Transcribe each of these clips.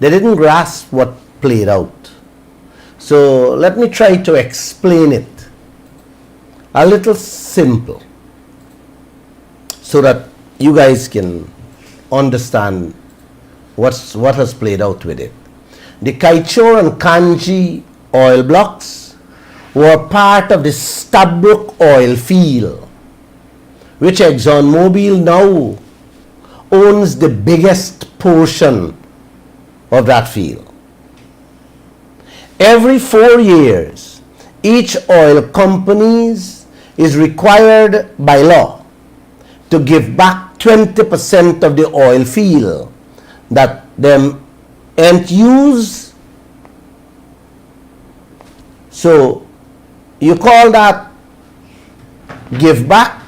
They didn't grasp what played out. So let me try to explain it a little simple so that you guys can understand what has played out with it. The Kaieteur and Kanji oil blocks were part of the Stabroek oil field, which ExxonMobil now owns the biggest portion of that field. Every 4 years, each oil company is required by law to give back 20% of the oil field that them ain't use. So you call that give back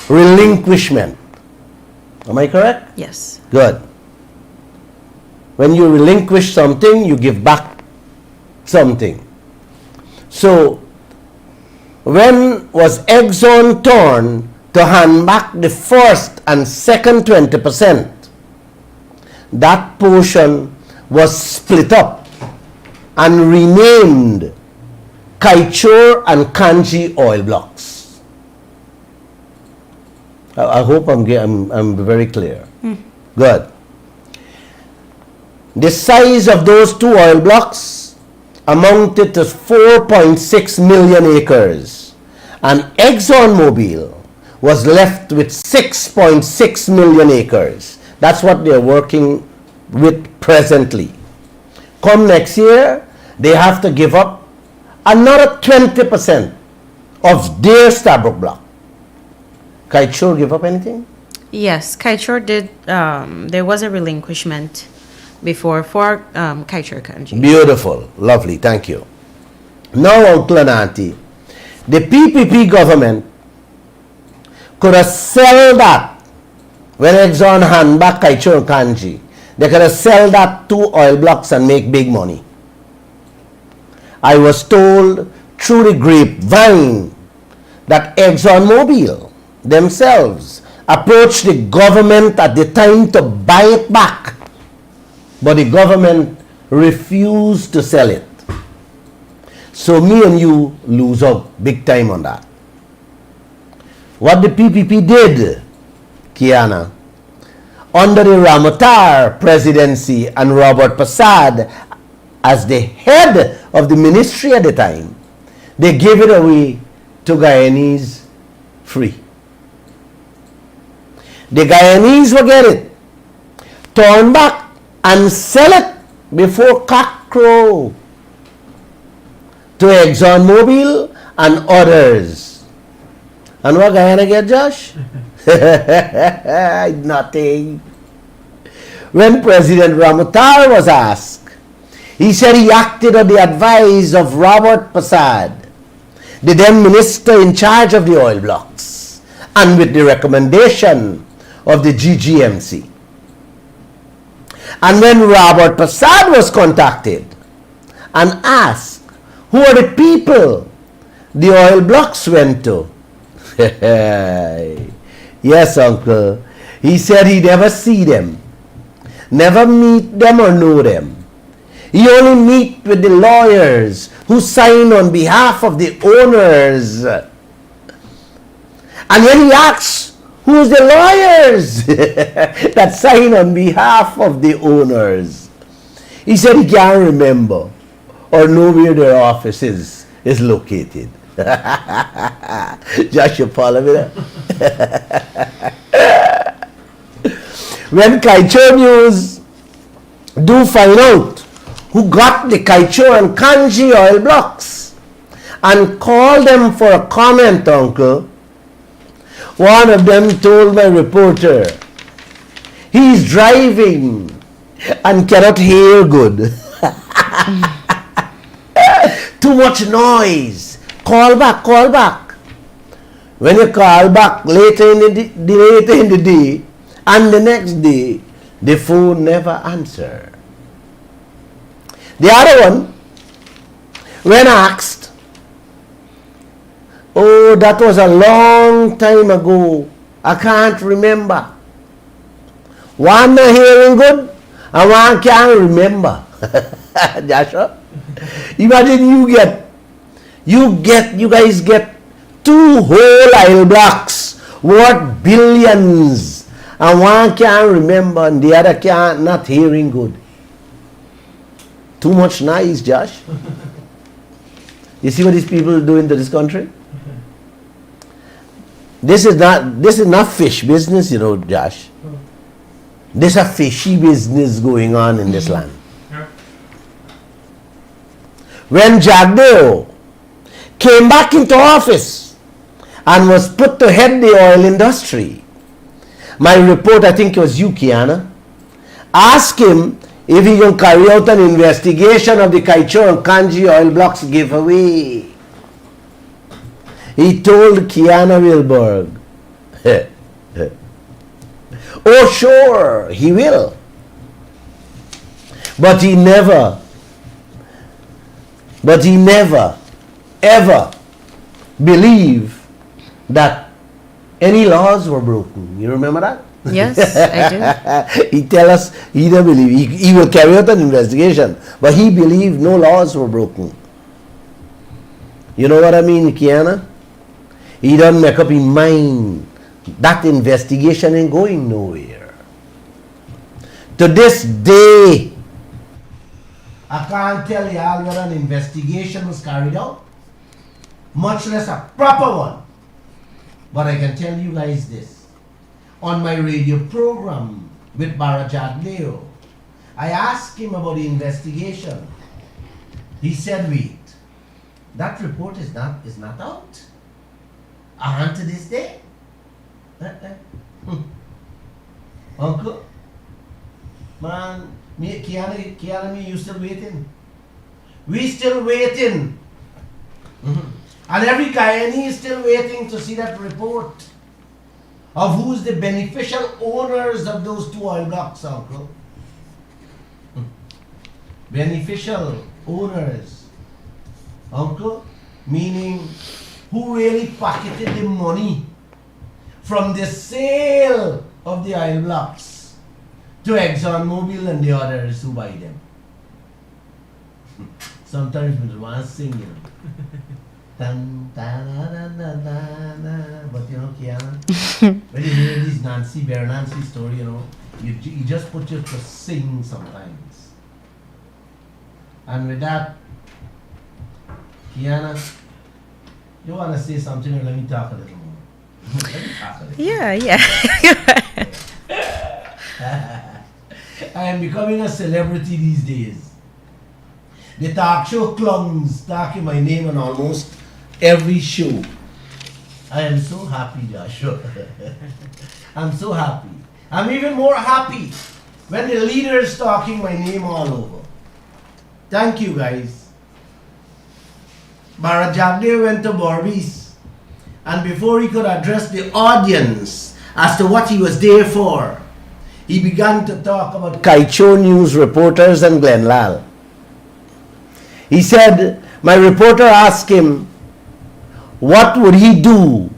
relinquishment. Am I correct? Yes. Good. When you relinquish something, you give back something. So when was Exxon torn to hand back the first and second 20%, that portion was split up and renamed Kaieteur and Kanji oil blocks. I hope I'm very clear. Good. The size of those two oil blocks amounted to 4.6 million acres, and ExxonMobil was left with 6.6 million acres. That's what they're working with presently. Come next year, they have to give up another 20% of their Stabroek block. Kaieteur give up anything? Yes, Kaieteur did. There was a relinquishment before for Kaieteur Kanji. Beautiful. Lovely. Thank you. Now, Uncle and Auntie, the PPP government could have sold that when Exxon hand back Kaieteur and Kanji. They could have sold that 2 oil blocks and make big money. I was told through the grapevine that ExxonMobil themselves approached the government at the time to buy it back, but the government refused to sell it. So me and you lose out big time on that. What the PPP did, Kiana, under the Ramotar presidency and Robert Prasad as the head of the ministry at the time, they gave it away to Guyanese free. The Guyanese will get it, turn back and sell it before cock crow to ExxonMobil and others. And what Guyana get, Josh? Nothing. When President Ramotar was asked, he said he acted on the advice of Robert Prasad, the then minister in charge of the oil blocks, and with the recommendation of the GGMC. And when Robert Prasad was contacted and asked who are the people the oil blocks went to, yes, uncle, he said he never see them, never meet them or know them. He only meet with the lawyers who sign on behalf of the owners. And when he asks, who's the lawyers that sign on behalf of the owners, he said he can't remember or know where their office is located. Josh, you follow me there? When Kaieteur News do find out who got the Kaieteur and Kanji oil blocks and call them for a comment, uncle, one of them told my reporter, he's driving and cannot hear good. Too much noise. Call back, call back. When you call back later in the day and the next day, the phone never answer. The other one, when asked, oh, that was a long time ago, I can't remember. One not hearing good And one can't remember. Joshua, imagine you guys get 2 whole oil blocks worth billions, and one can't remember and the other can't, not hearing good. Too much nice, Josh. You see what these people do into this country? This is not fish business, you know, Josh. There's a fishy business going on in this land. When Jagdeo came back into office and was put to head the oil industry, my report, I think it was you, Kiana, asked him if he can carry out an investigation of the Kaieteur and Kanji oil blocks giveaway. He told Kiana Wilberg, oh sure, he will. But he never ever believed that any laws were broken. You remember that? Yes, I do. He tell us he don't believe. He will carry out an investigation, but he believed no laws were broken. You know what I mean, Kiana? He don't make up his mind. That investigation ain't going nowhere. To this day, I can't tell you all whether an investigation was carried out, much less a proper one. But I can tell you guys this. On my radio program with Barajad Leo, I asked him about the investigation. He said, wait, that report is not out. And to this day. Uncle, man, Kiana, me, you still waiting? We still waiting. And every Guyanese is still waiting to see that report of who's the beneficial owners of those 2 oil blocks, Uncle. Beneficial owners, Uncle, meaning who really pocketed the money from the sale of the oil blocks to ExxonMobil and the others who buy them. Sometimes we want to sing, you know. Dun, da, da, da, da, da, da. But you know, Kiana, when you hear this Nancy story, you know, you just put you to sing sometimes. And with that, Kiana, you want to say something or let me talk a little more? Let me talk a little Yeah. I am becoming a celebrity these days. The talk show clowns talking my name on almost every show. I am so happy, Joshua. I'm so happy. I'm even more happy when the leaders talking my name all over. Thank you, guys. Barajabde went to Borbis, and before he could address the audience as to what he was there for, he began to talk about Kaieteur News reporters and Glenn Lal. He said, my reporter asked him what would he do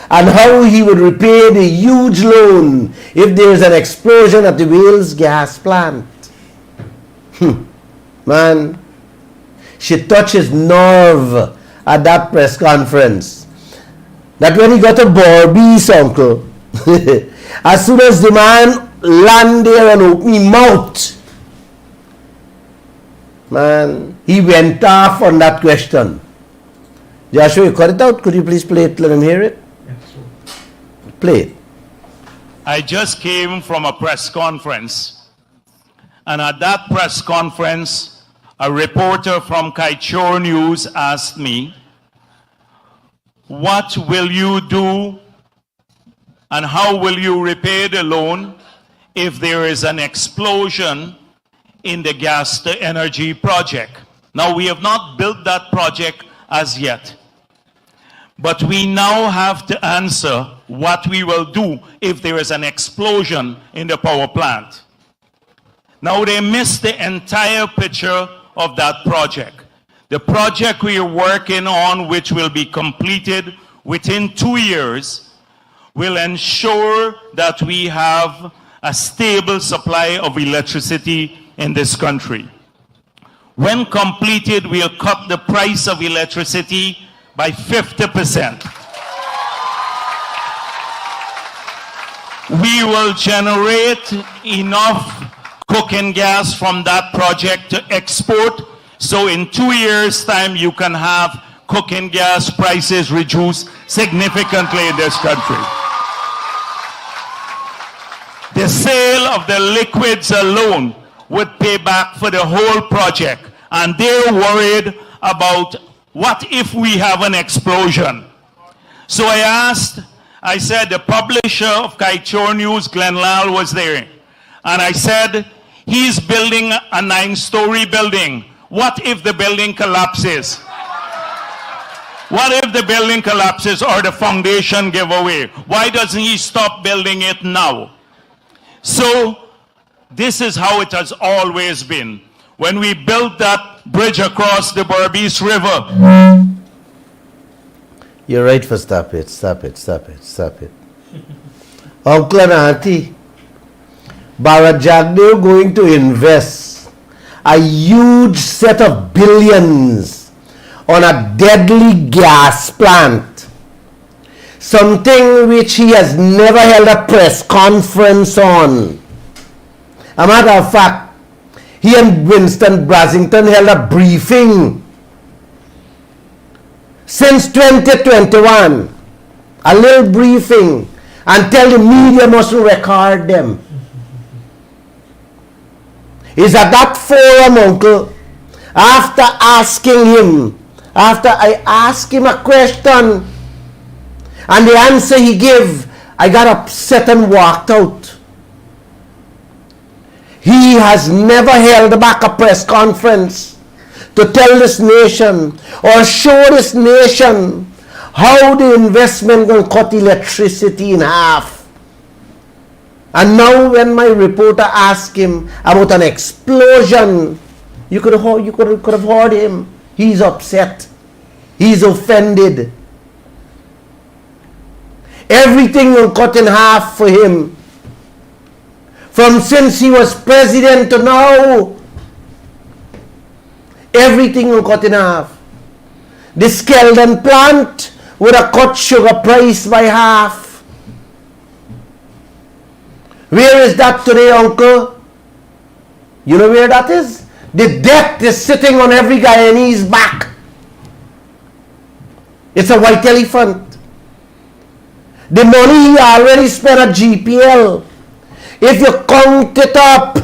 and how he would repay the huge loan if there is an explosion at the Wales gas plant. Man, she touched his nerve at that press conference. That when he got to Borbis, Uncle, as soon as the man land there and open his mouth, man, he went off on that question. Joshua, you cut it out. Could you please play it? Let him hear it. Yes, sir. Play it. I just came from a press conference, and at that press conference, a reporter from Kaieteur News asked me, what will you do and how will you repay the loan if there is an explosion in the gas to energy project? Now, we have not built that project as yet, but we now have to answer what we will do if there is an explosion in the power plant. Now, they missed the entire picture of that project. The project we are working on, which will be completed within 2 years, will ensure that we have a stable supply of electricity in this country. When completed, we'll cut the price of electricity by 50%. We will generate enough cooking gas from that project to export, so in 2 years' time you can have cooking gas prices reduced significantly in this country. The sale of the liquids alone would pay back for the whole project, and they're worried about what if we have an explosion. So I said, the publisher of Kaieteur News, Glenn Lal, was there, and I said, he's building a 9-story building. What if the building collapses? What if the building collapses or the foundation give away? Why doesn't he stop building it now? So this is how it has always been. When we built that bridge across the Berbice River. You're right for stop it. Uncle and Auntie, Barajagde going to invest a huge set of billions on a deadly gas plant. Something which he has never held a press conference on. A matter of fact, he and Winston Brasington held a briefing since 2021, a little briefing, and tell the media mustn't record them. Is at that forum, Uncle, after I asked him a question, and the answer he gave, I got upset and walked out. He has never held back a press conference to tell this nation or show this nation how the investment will cut electricity in half. And now when my reporter asked him about an explosion, you could have heard him. He's upset. He's offended. Everything will cut in half for him. From since he was president to now, everything will cut in half. The Skeldon plant would have cut sugar price by half. Where is that today, Uncle? You know where that is? The debt is sitting on every Guyanese's back. It's a white elephant. The money he already spent at GPL, if you count it up,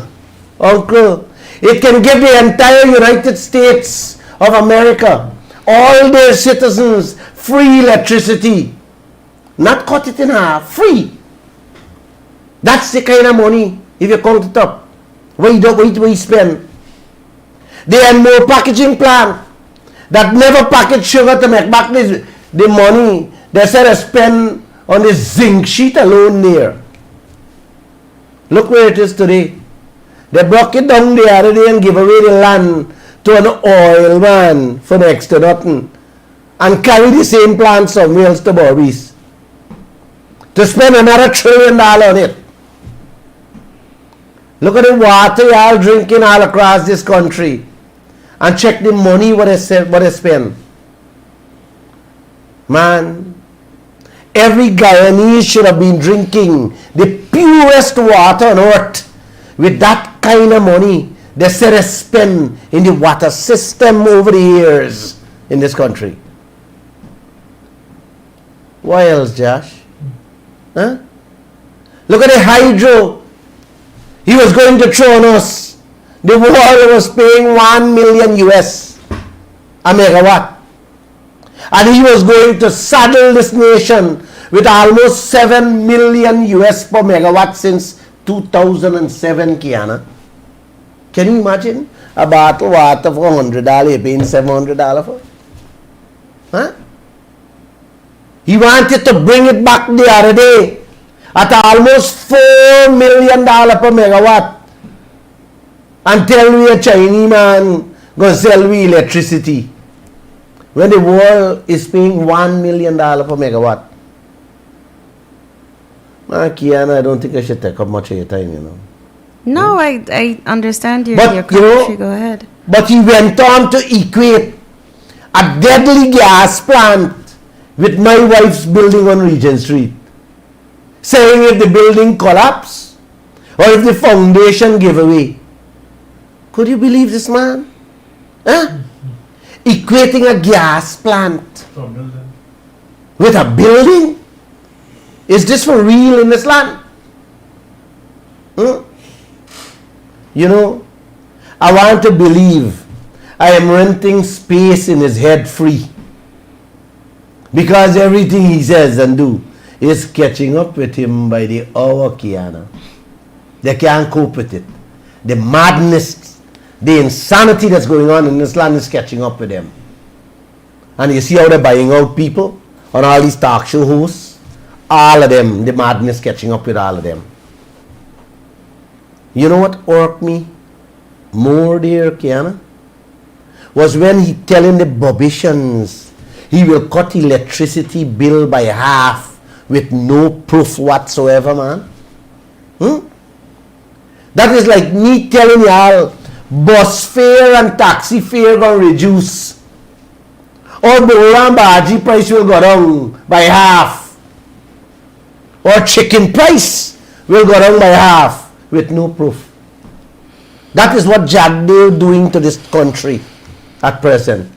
Uncle, it can give the entire United States of America, all their citizens, free electricity. Not cut it in half, free. That's the kind of money, if you count it up. What you spend. They had more packaging plant that never package sugar to make back the money they said to spend on the zinc sheet alone there. Look where it is today. They broke it down the other day and give away the land to an oil man for next to nothing, and carry the same plant somewhere else to Berbice to spend another $1 trillion on it. Look at the water you all drinking all across this country, and check the money what they spend. Man, every Guyanese should have been drinking the purest water on earth with that kind of money they said they spend in the water system over the years in this country. What else, Josh? Huh? Look at the hydro he was going to throw on us. The world was paying $1 million US a megawatt. And he was going to saddle this nation with almost 7 million US per megawatt since 2007, Kiana. Can you imagine? A bottle of water for $100, you're paying $700 for? Huh? He wanted to bring it back the other day at almost $4 million per megawatt, and tell me a Chinese man going to sell me electricity when the world is paying $1 million per megawatt. Kiana, I don't think I should take up much of your time, you know. No, I understand your But, commentary. Go ahead. But he went on to equate a deadly gas plant with my wife's building on Regent Street, saying if the building collapsed or if the foundation gave away. Could you believe this man? Huh? Equating a gas plant with a building? Is this for real in this land? Hmm? You know, I want to believe I am renting space in his head free, because everything he says and do is catching up with him by the hour, Kiana. They can't cope with it. The madness, the insanity that's going on in this land is catching up with them. And you see how they're buying out people on all these talk show hosts? All of them, the madness catching up with all of them. You know what irked me more, dear Kiana? Was when he telling the Bobicians he will cut electricity bill by half with no proof whatsoever, man. That is like me telling y'all bus fare and taxi fare gonna reduce, or Boran Baji price will go down by half, or chicken price will go down by half with no proof. That is what Jagdeo doing to this country at present.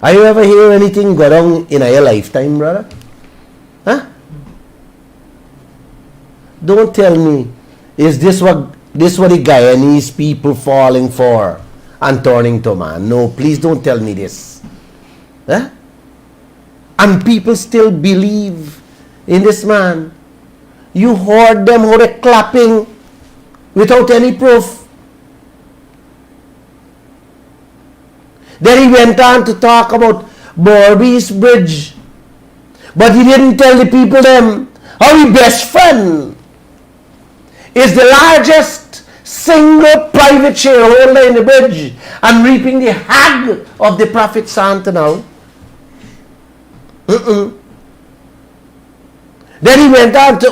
Have you ever hear anything go down in your lifetime, brother? Huh? Don't tell me, is this what the Guyanese people falling for and turning to man? No, please don't tell me this. Huh? And people still believe in this man. You heard them how they clapping without any proof. Then he went on to talk about Borby's Bridge, but he didn't tell the people them how his best friend is the largest single private shareholder in the bridge and reaping the hag of the Prophet Santa now. Then he went on to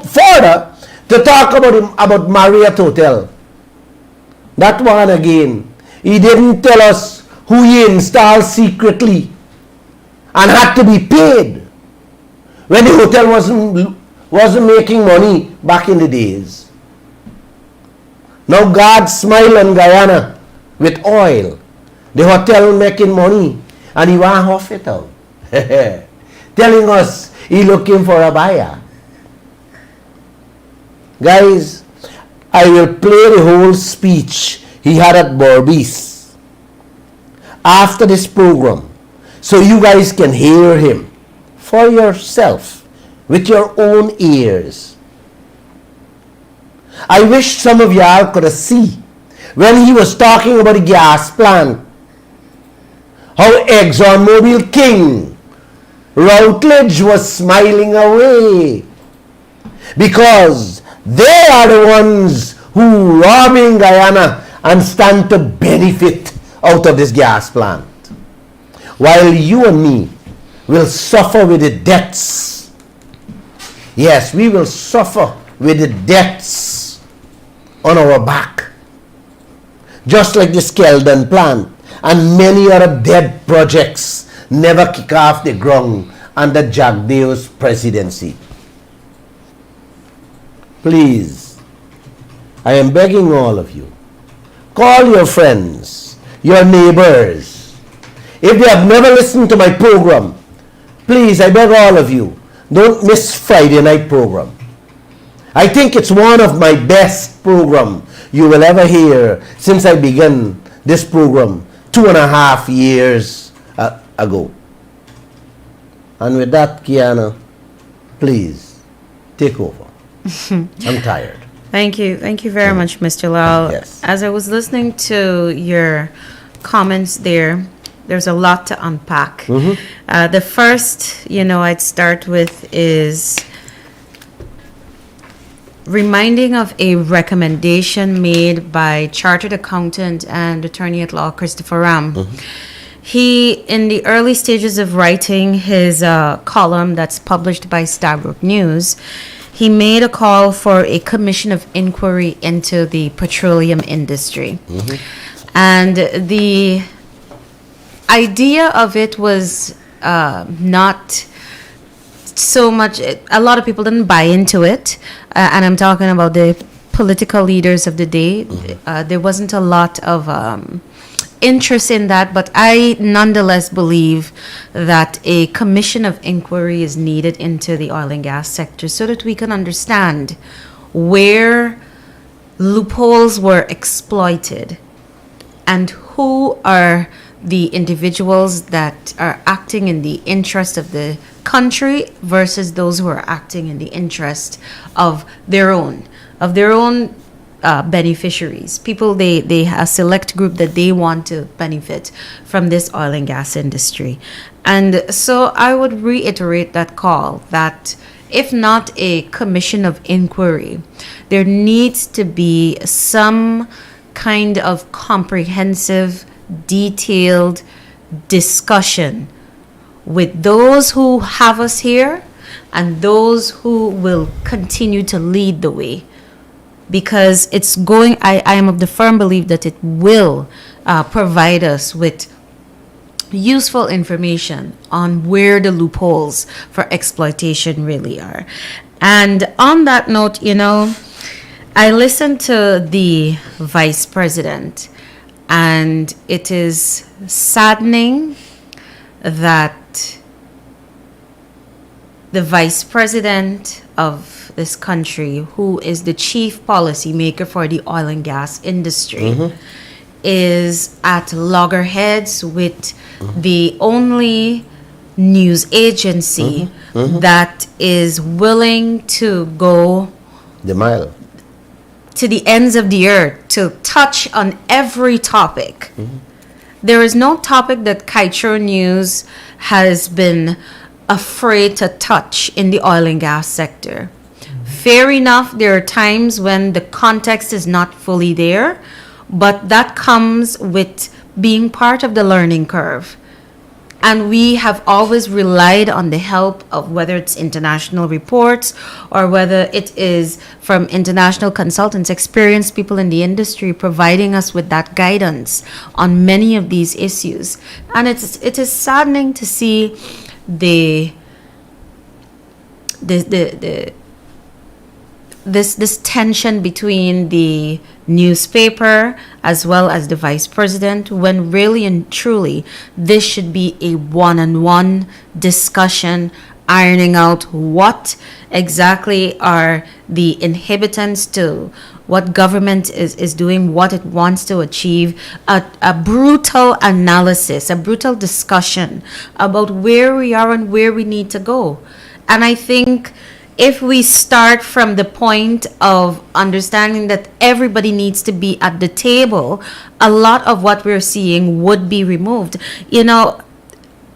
further to talk about Marriott Hotel. That one again. He didn't tell us who he installed secretly and had to be paid when the hotel wasn't making money back in the days. Now God smile on Guyana with oil. The hotel making money and he want off it out. Telling us he looking for a buyer. Guys, I will play the whole speech he had at Borby's after this program, so you guys can hear him for yourself with your own ears. I wish some of y'all could have seen when he was talking about the gas plant, how ExxonMobil King Routledge was smiling away because they are the ones who robbing Guyana and stand to benefit out of this gas plant, while you and me will suffer with the debts. Yes, we will suffer with the debts on our back, just like the Skeldon plant and many other dead projects never kick off the ground under Jagdeo's presidency. Please, I am begging all of you, call your friends, your neighbors. If they have never listened to my program, please, I beg all of you, don't miss Friday night program. I think it's one of my best program you will ever hear since I began this program 2.5 years ago. And with that, Kiana, please take over. I'm tired. Thank you very much, Mr. Lal. Yes. As I was listening to your comments there's a lot to unpack. The first, I'd start with is reminding of a recommendation made by Chartered Accountant and Attorney at Law Christopher Ram. he, in the early stages of writing his column that's published by Stabrook News, he made a call for a commission of inquiry into the petroleum industry. And the idea of it was not so much, a lot of people didn't buy into it. And I'm talking about the political leaders of the day. There wasn't a lot of interest in that, but I nonetheless believe that a commission of inquiry is needed into the oil and gas sector so that we can understand where loopholes were exploited and who are the individuals that are acting in the interest of the country versus those who are acting in the interest of their own beneficiaries, people they a select group that they want to benefit from this oil and gas industry. And so I would reiterate that call that if not a commission of inquiry, there needs to be some kind of comprehensive, detailed discussion with those who have us here and those who will continue to lead the way. Because it's going, I am of the firm belief that it will provide us with useful information on where the loopholes for exploitation really are. And on that note, I listened to the vice president, and it is saddening that the vice president of this country, who is the chief policy maker for the oil and gas industry, is at loggerheads with the only news agency that is willing to go the mile to the ends of the earth to touch on every topic. There is no topic that Kaieteur News has been afraid to touch in the oil and gas sector. Fair enough, there are times when the context is not fully there, but that comes with being part of the learning curve. And we have always relied on the help of whether it's international reports or whether it is from international consultants, experienced people in the industry providing us with that guidance on many of these issues. And it is saddening to see this tension between the newspaper as well as the vice president, when really and truly this should be a one-on-one discussion, ironing out what exactly are the inhibitants to what government is doing, what it wants to achieve, a brutal analysis, a brutal discussion about where we are and where we need to go. And I think if we start from the point of understanding that everybody needs to be at the table, a lot of what we're seeing would be removed.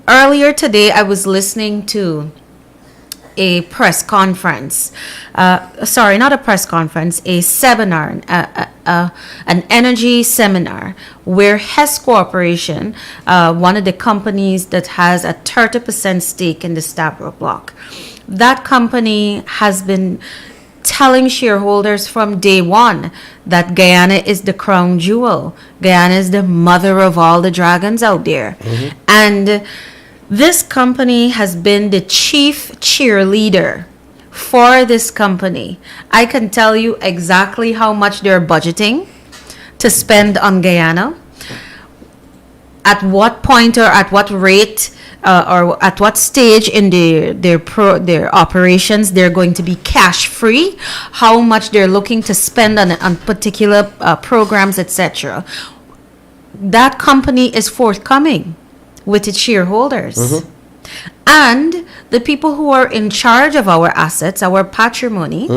Earlier today, I was listening to a press conference. Sorry, not a press conference, a seminar, an energy seminar where Hess Corporation, one of the companies that has a 30% stake in the Stabrook block, that company has been telling shareholders from day one that Guyana is the crown jewel. Guyana is the mother of all the dragons out there. And this company has been the chief cheerleader for this company. I can tell you exactly how much they're budgeting to spend on Guyana, at what point or at what rate or at what stage in their operations they're going to be cash free, how much they're looking to spend on particular programs, etc. That company is forthcoming with its shareholders. And the people who are in charge of our assets, our patrimony,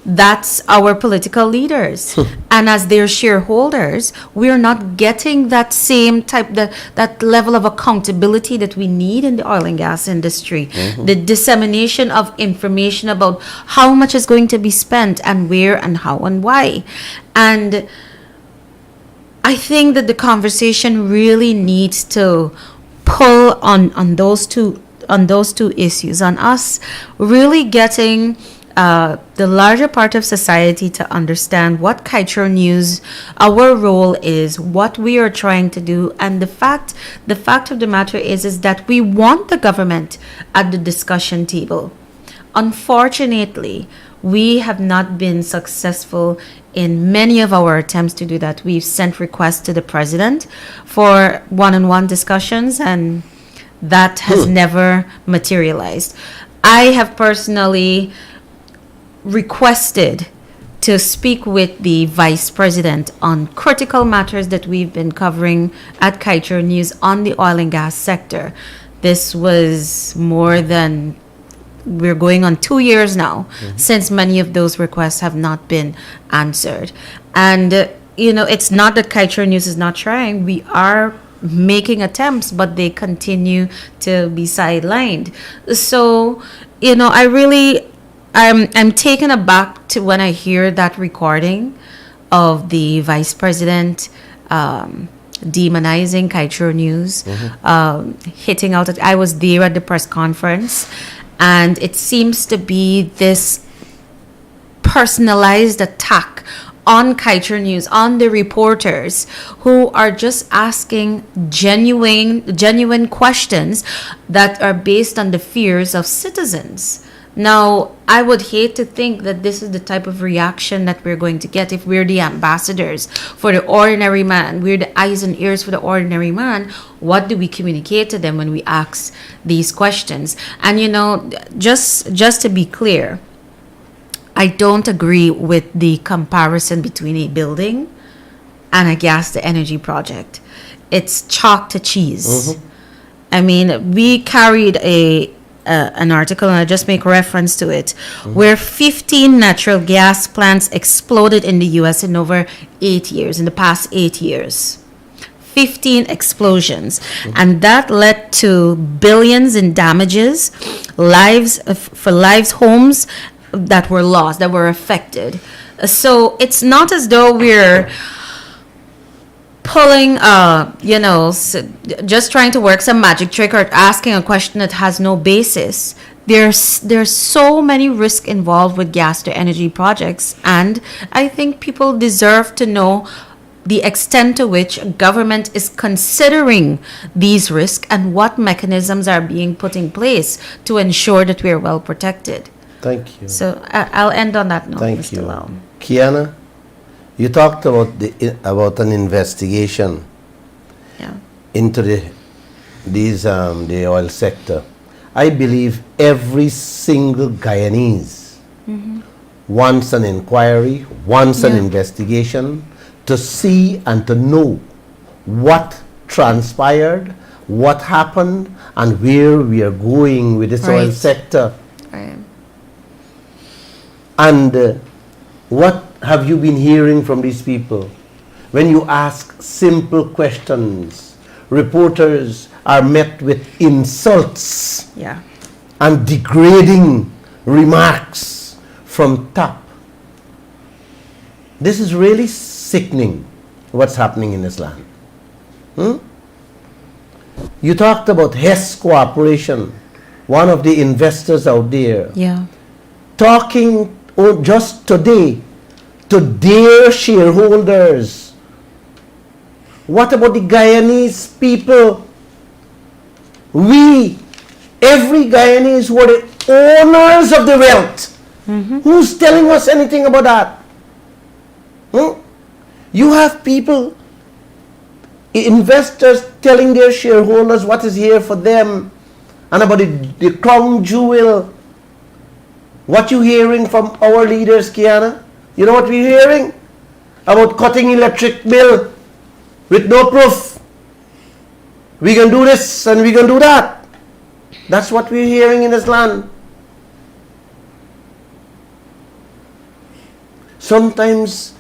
that's our political leaders. And as their shareholders, we're not getting that same type, that level of accountability that we need in the oil and gas industry. The dissemination of information about how much is going to be spent and where and how and why. And I think that the conversation really needs to pull on those two issues, on us really getting the larger part of society to understand what Kaieteur News, our role is, what we are trying to do, and the fact of the matter is that we want the government at the discussion table. Unfortunately, we have not been successful in many of our attempts to do that. We've sent requests to the president for one-on-one discussions, and that has never materialized. I have personally requested to speak with the vice president on critical matters that we've been covering at Kaieteur News on the oil and gas sector. This was we're going on 2 years now since many of those requests have not been answered. And, it's not that Kaieteur News is not trying. We are making attempts, but they continue to be sidelined. So, I'm taken aback to when I hear that recording of the vice president demonizing Kaieteur News, hitting out I was there at the press conference, and it seems to be this personalized attack on Kaieteur News, on the reporters who are just asking genuine questions that are based on the fears of citizens. Now, I would hate to think that this is the type of reaction that we're going to get if we're the ambassadors for the ordinary man. We're the eyes and ears for the ordinary man. What do we communicate to them when we ask these questions? And, just to be clear, I don't agree with the comparison between a building and a gas-to-energy project. It's chalk to cheese. I mean, we carried an article, and I just make reference to it, where 15 natural gas plants exploded in the U.S. in over 8 years, in the past 8 years. 15 explosions. And that led to billions in damages, homes that were lost, that were affected. So it's not as though we're pulling, just trying to work some magic trick or asking a question that has no basis. There's so many risks involved with gas to energy projects, and I think people deserve to know the extent to which government is considering these risks and what mechanisms are being put in place to ensure that we are well protected. Thank you. So I'll end on that note, Thank Mr. you. Lau. Kiana, you talked about an investigation into the oil sector. I believe every single Guyanese wants an inquiry, wants an investigation to see and to know what transpired, what happened, and where we are going with this oil sector. Right. And what have you been hearing from these people? When you ask simple questions, reporters are met with insults and degrading remarks from top. This is really sickening, what's happening in this land. You talked about Hess Corporation, one of the investors out there, talking just today to their shareholders. What about the Guyanese people? Every Guyanese who are the owners of the wealth. Who's telling us anything about that? You have people, investors, telling their shareholders what is here for them, and about the crown jewel. What you hearing from our leaders, Kiana? You know what we're hearing? About cutting electric bill with no proof. We can do this and we can do that. That's what we're hearing in this land. Sometimes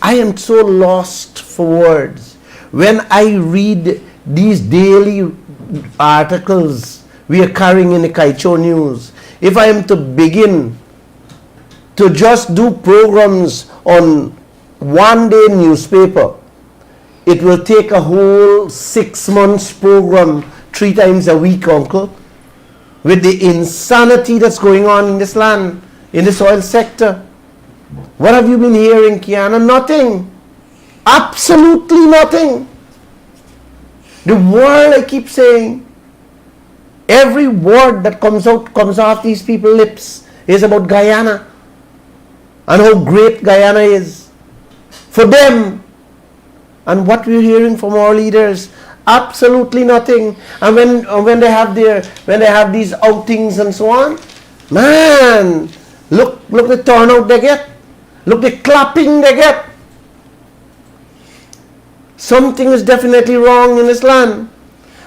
I am so lost for words when I read these daily articles we are carrying in the Kaieteur News. If I am to begin to just do programs on one day newspaper, it will take a whole 6 months program 3 times a week, uncle, with the insanity that's going on in this land, in this oil sector. What have you been hearing, Kiana? Nothing. Absolutely nothing. The world, I keep saying, every word that comes off these people's lips is about Guyana and how great Guyana is for them. And what we're hearing from our leaders, absolutely nothing. And when they have these outings and so on, man, look the turnout they get, look the clapping they get. Something is definitely wrong in this land,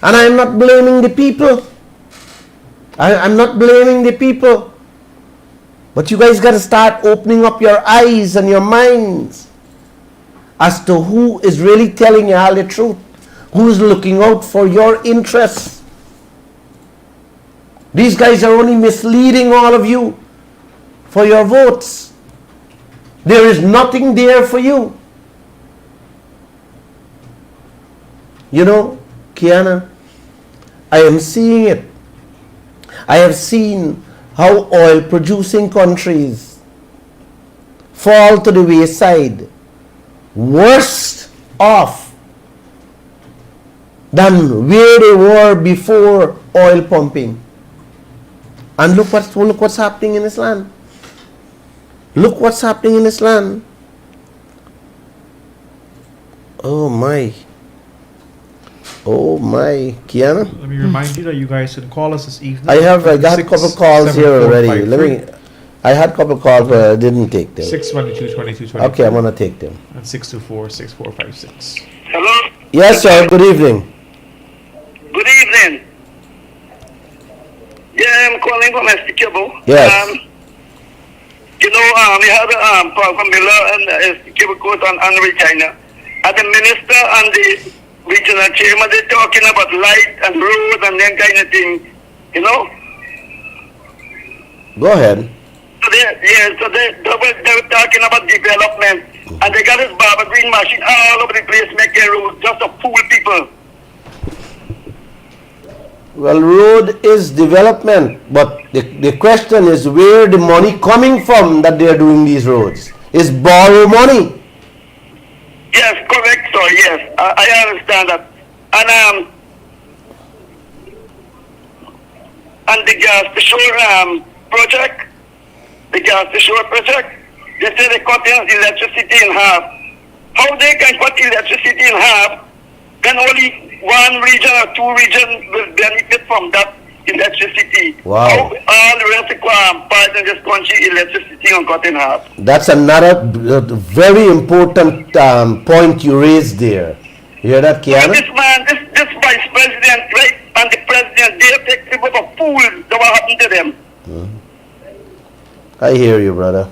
and I'm not blaming the people. I'm not blaming the people, but you guys got to start opening up your eyes and your minds as to who is really telling you all the truth, who is looking out for your interests. These guys are only misleading all of you for your votes. There is nothing there for you. You know, Kiana, I am seeing it. I have seen how oil producing countries fall to the wayside, worse off than where they were before oil pumping. And look what's happening in this land. Look what's happening in this land. Oh my. Oh my, Kiana. Let me remind you that you guys can call us this evening. I got a couple calls here already. I had a couple calls, but I didn't take them. 612-2222. Okay, I'm gonna take them. And 624-6456. Hello? Yes, sir. Good evening. Good evening. Yeah, I'm calling from Estikable. Yes. We had a from Miller and Estikable Court and Regina. And the minister and the regional chairman, they're talking about light and road and that kind of thing, you know? Go ahead. So they were talking about development. And they got this Barber Green machine all over the place making roads just to fool people. Well, road is development, but the question is where the money coming from that they are doing these roads. Is borrow money. Yes, correct, sir. Yes, I understand that. And the gas to shore project, they say they cut electricity in half. How they can cut electricity in half? Then only one region or two regions will benefit from that electricity. Wow. How all the rest of parts in this country electricity on cut in half. That's another very important point you raised there. You hear that, Kiana? This man, this vice president, right, and the president, they take people for fools. That what happened to them. I hear you, brother.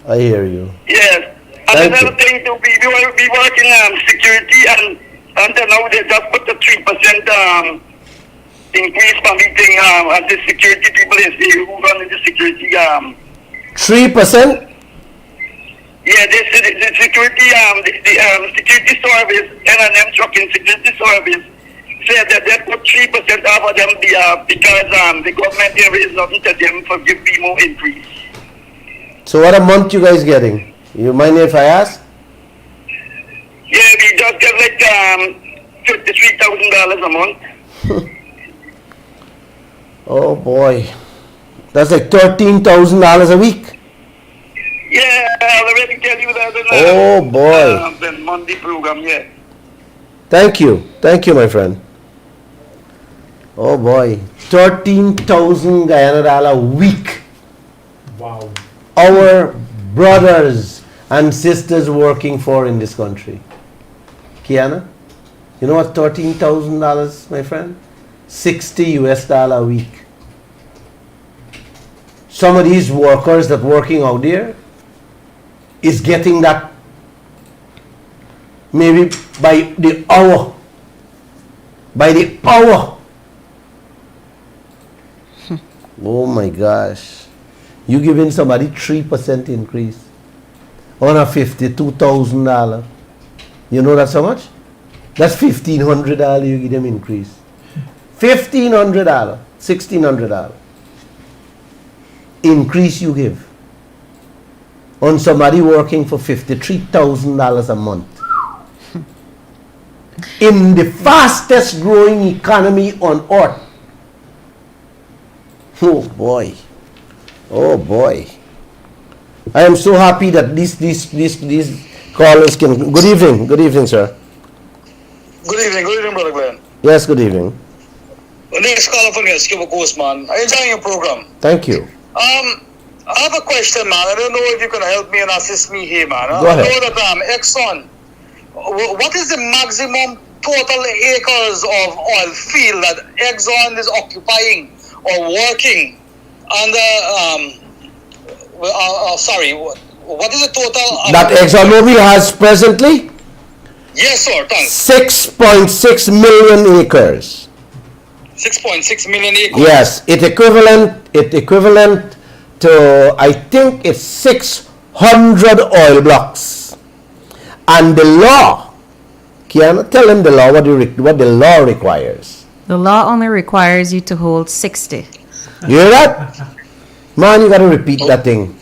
I hear you. Yes. And another thing to be working security and until now they just put the 3% increase for meeting and the security people is who run in the security 3%? Yeah, the security the security service, N&M trucking security service said that they put 3% off of them because the government didn't raise nothing to them for give me more increase. So what a month you guys getting? You mind if I ask? Yeah, we just get like $53,000 a month. Oh boy. That's like $13,000 a week. Yeah, I already tell you that. Oh boy. The Monday program, yeah. Thank you, my friend. Oh boy. 13,000 Guyana dollar a week. Wow. Our brothers and sisters working for in this country. Kiana, you know what $13,000, my friend? $60 a week. Some of these workers that working out there is getting that maybe by the hour. By the hour. Oh my gosh. You giving somebody 3% increase on a $52,000. You know that's how much? That's $1,500 you give them increase. $1,500, $1,600 increase you give on somebody working for $53,000 a month in the fastest growing economy on earth. Oh boy, oh boy. I am so happy that these callers can. Good evening, sir. Good evening, Brother Glenn. Yes, good evening. The next caller from here, Skipper Coastman. I enjoy your program. Thank you. I have a question, man. I don't know if you can help me and assist me here, man. Go ahead. I know that Exxon, what is the maximum total acres of oil field that Exxon is occupying or working under, what is the total? That ExxonMobil has presently Yes, sir, thanks. 6.6 million acres. 6.6 million acres. Yes, it equivalent to, I think it's 600 oil blocks. And the law, Kiana, tell them the law, what the law requires. The law only requires you to hold 60. You hear that? Man, you gotta repeat that thing.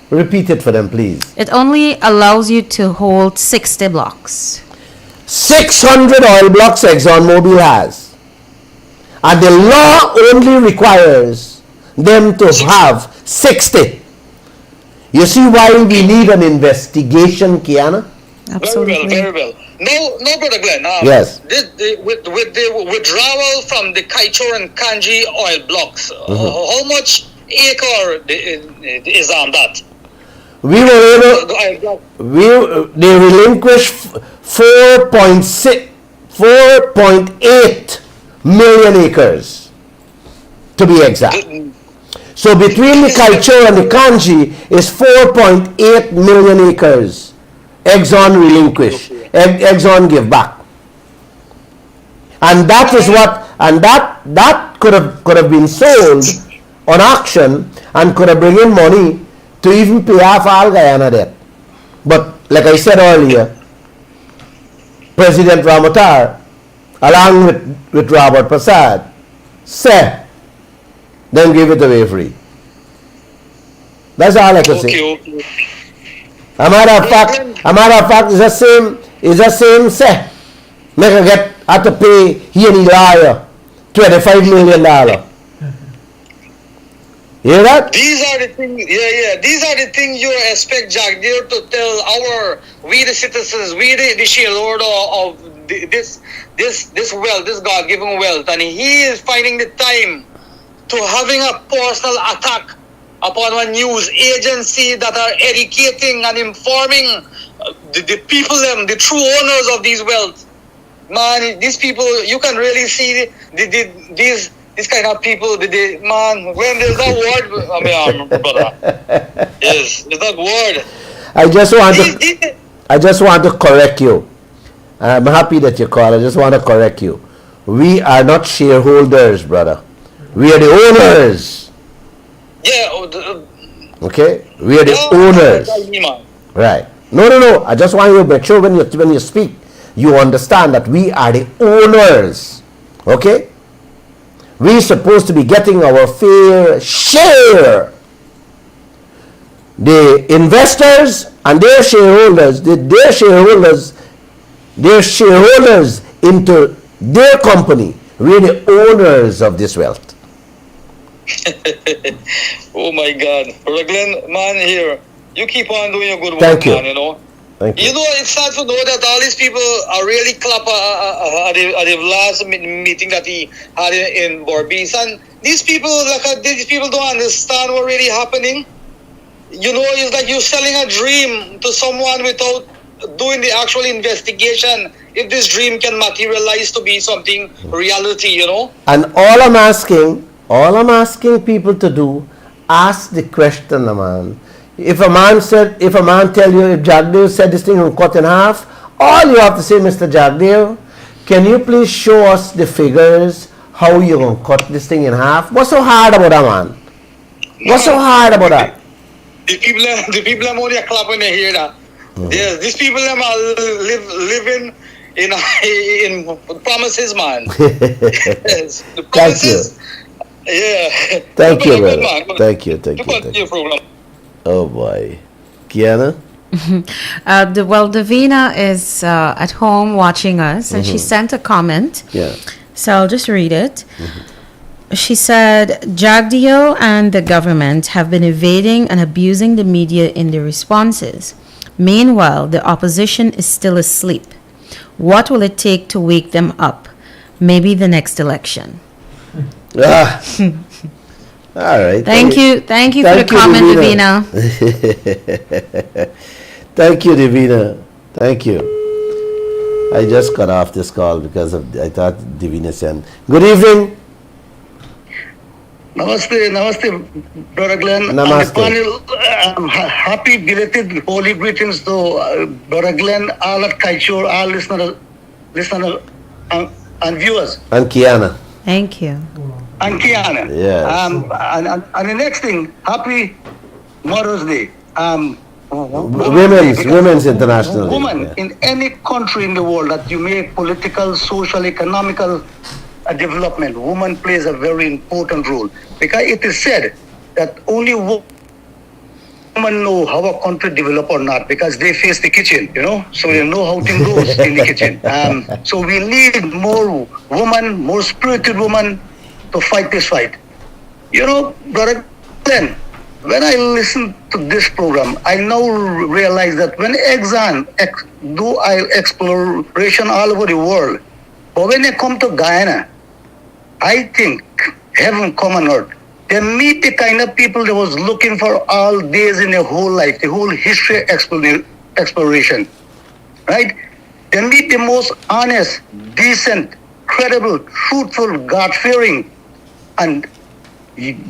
Repeat it for them, please. It only allows you to hold 60 blocks. 600 oil blocks ExxonMobil has. And the law only requires them to have 60. You see why we need an investigation, Kiana? Absolutely. Very well. No, Brother Glenn. Yes. With the withdrawal from the Kaieteur and Kanji oil blocks, how much acre is on that? We were able, The oil block. they relinquished 4.8 million acres, to be exact. So between the Kaieteur and the Kanji is 4.8 million acres. Exxon relinquish, Exxon give back, and that is what, and that could have been sold on auction and could have bring in money to even pay off all Guyana debt. But like I said earlier, President Ramotar, along with Robert Prasad, said, then give it away free. That's all I can say. Okay. A matter of fact, is the same say. Make a get have to pay he and the lawyer $25 million. You hear that? These are the things. These are the things you expect Jack Deere to tell we the citizens, we the shareholder of this wealth, this God-given wealth, and he is finding the time to having a personal attack upon one news agency that are educating and informing the people, the true owners of these wealth. Man, these people, you can really see these kind of people. Man, when there's that word, brother. Yes, there's that word. I just want to correct you. I'm happy that you called. I just want to correct you. We are not shareholders, brother. We are the owners. Yeah. Okay? We are the owners. Right. No. I just want you to make sure when you speak, you understand that we are the owners. Okay? We're supposed to be getting our fair share. The investors and their shareholders, their shareholders into their company. We're the owners of this wealth. Oh my God. Brother Glenn, man, here, you keep on doing your good work, Thank you. man, you know. Thank you. You know, it's sad to know that all these people are really clap at the last meeting that he had in Borbees. And these people don't understand what really happening. You know, it's like you're selling a dream to someone without doing the actual investigation if this dream can materialize to be something reality, you know. And all I'm asking people to do, ask the question, man. If a man tell you, if Jagdev said this thing and cut in half, all you have to say, Mr. Jagdev, can you please show us the figures how you're going to cut this thing in half? What's so hard about that, man? What's so hard about that? The people are only clapping to hear that. Yes, these people are living in promises, man. Yes, the Thank you. promises. Yeah. Thank you, Good, brother. man. Good. Thank you, thank you, Good, thank your you. program. Oh boy. Kiana? Davina is at home watching us, and she sent a comment. Yeah. So I'll just read it. She said, Jagdeo and the government have been evading and abusing the media in their responses. Meanwhile, the opposition is still asleep. What will it take to wake them up? Maybe the next election. Ah. All right. Thank you for Thank the you, comment, Davina. Davina. Thank you, Divina. Thank you. I just cut off this call because I thought Divina sent. Good evening. Namaste, Brother Glenn. Namaste. And the panel, happy belated holy greetings to Brother Glenn, all at Kaieteur, all listeners and viewers. And Kiana. Thank you. And Kiana. Yes. And the next thing, happy Mother's Day. Women's International Day, Woman yeah. in any country in the world that you make political, social, economical development, woman plays a very important role, because it is said that only women know how a country develop or not, because they face the kitchen, so they know how things goes in the kitchen. So we need more women, more spirited women to fight this fight. Brother Glenn, when I listen to this program, I now realize that when Exxon do exploration all over the world, but when they come to Guyana, I think heaven come on earth. They meet the kind of people they was looking for all days in their whole life, the whole history exploration, right? They meet the most honest, decent, credible, truthful, God-fearing, and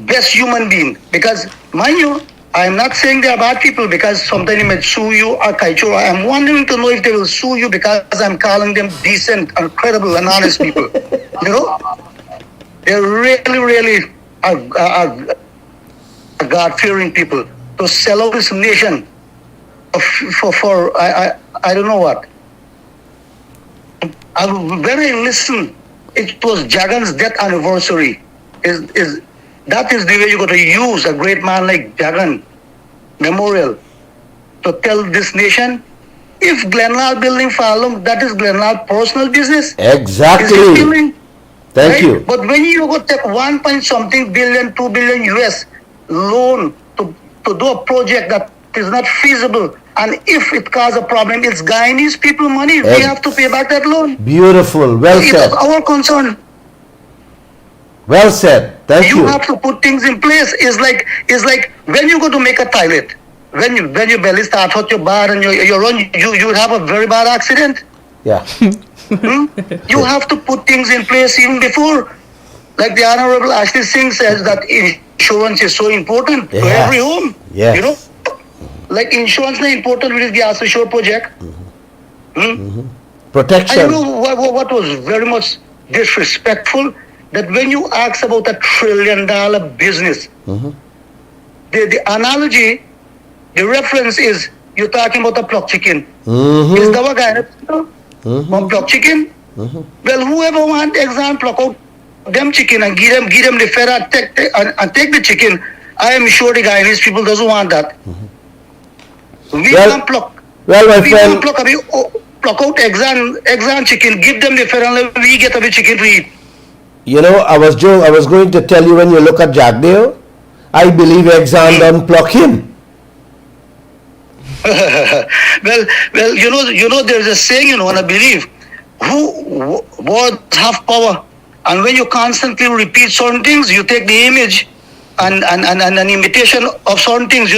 best human being. Because, mind you, I'm not saying they are bad people, because sometimes they may sue you or Kaieteur. I'm wondering to know if they will sue you because I'm calling them decent and credible and honest people. They're really are God-fearing people to sell out this nation for I don't know what. When I listen, it was Jagan's death anniversary. That is the way you're going to use a great man like Jagan Memorial to tell this nation, if Glenlaw building Falun, that is Glenlaw personal business. Exactly. Is his building, Thank right? you. But when you go take 1 point something billion, 2 billion US loan to do a project that is not feasible, and if it causes a problem, it's Guyanese people money. We have to pay back that loan. Beautiful. Well It said. is our concern. Well said. Thank You you. have to put things in place. It's like when you go to make a toilet, when your belly starts hurt your bar and you run, you have a very bad accident. Yeah. You have to put things in place even before. Like the Honorable Ashley Singh says that insurance is so important to Yes. every home. Yes. Like insurance is important with the Asashore project. And Protection. what was very much disrespectful, that when you ask about $1 trillion business, the analogy, the reference is you're talking about a plucked chicken. Is that what guy? One plucked chicken? Well, whoever want Exxon pluck out them chicken and give them the fed and take the chicken, I am sure the Guyanese people doesn't want that. We Well- can pluck. Well, my We friend, can pluck out Exxon chicken, give them the fed and we get a bit chicken to eat. I was going to tell you, when you look at Jagdeo, I believe Exxon don't pluck him. well, there's a saying, and I believe, who words have power, and when you constantly repeat certain things, you take the image and an imitation of certain things.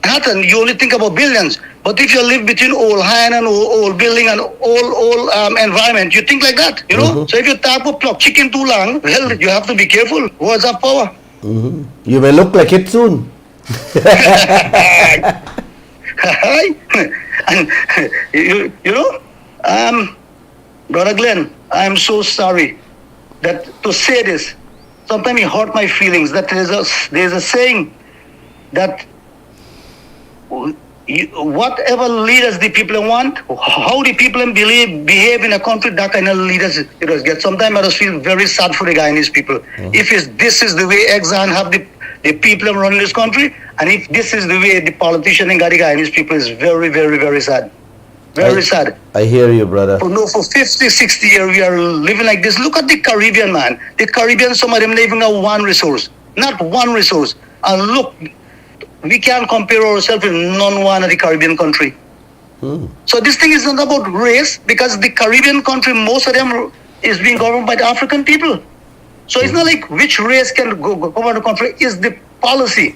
Manhattan, you only think about billions, but if you live between old hand and old building and old environment, you think like that. So if you tap a pluck chicken too long, well, you have to be careful. Words have power. You may look like it soon. And Brother Glenn, I'm so sorry that to say this, sometimes it hurt my feelings. That there's a saying that whatever leaders the people want, how the people behave in a country, that kind of leaders it does get. Sometimes I just feel very sad for the Guyanese people. If this is the way Exxon have the people running this country, and if this is the way the politician and the Guyanese people, is very, very, very sad. Very sad. I hear you, brother. For 50, 60 years, we are living like this. Look at the Caribbean, man. The Caribbean, some of them living on one resource. Not one resource. And look, we can't compare ourselves with none one of the Caribbean country. So this thing is not about race, because the Caribbean country, most of them is being governed by the African people. So it's not like which race can govern the country. It's the policy.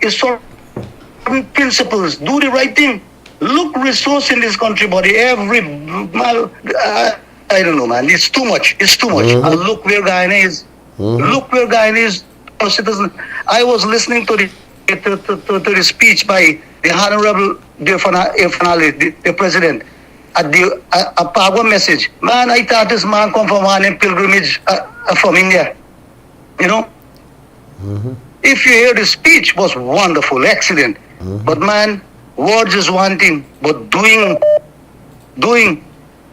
It's certain principles. Do the right thing. Look resource in this country, buddy. Every I don't know, man. It's too much. It's too much. And look where Guyana is. Look where Guyana is. Citizen. I was listening to the speech by the Honorable the President at the Pagwa message. Man, I thought this man come from one pilgrimage from India. You know? If you hear the speech, was wonderful, excellent. But man, words is one thing, but doing,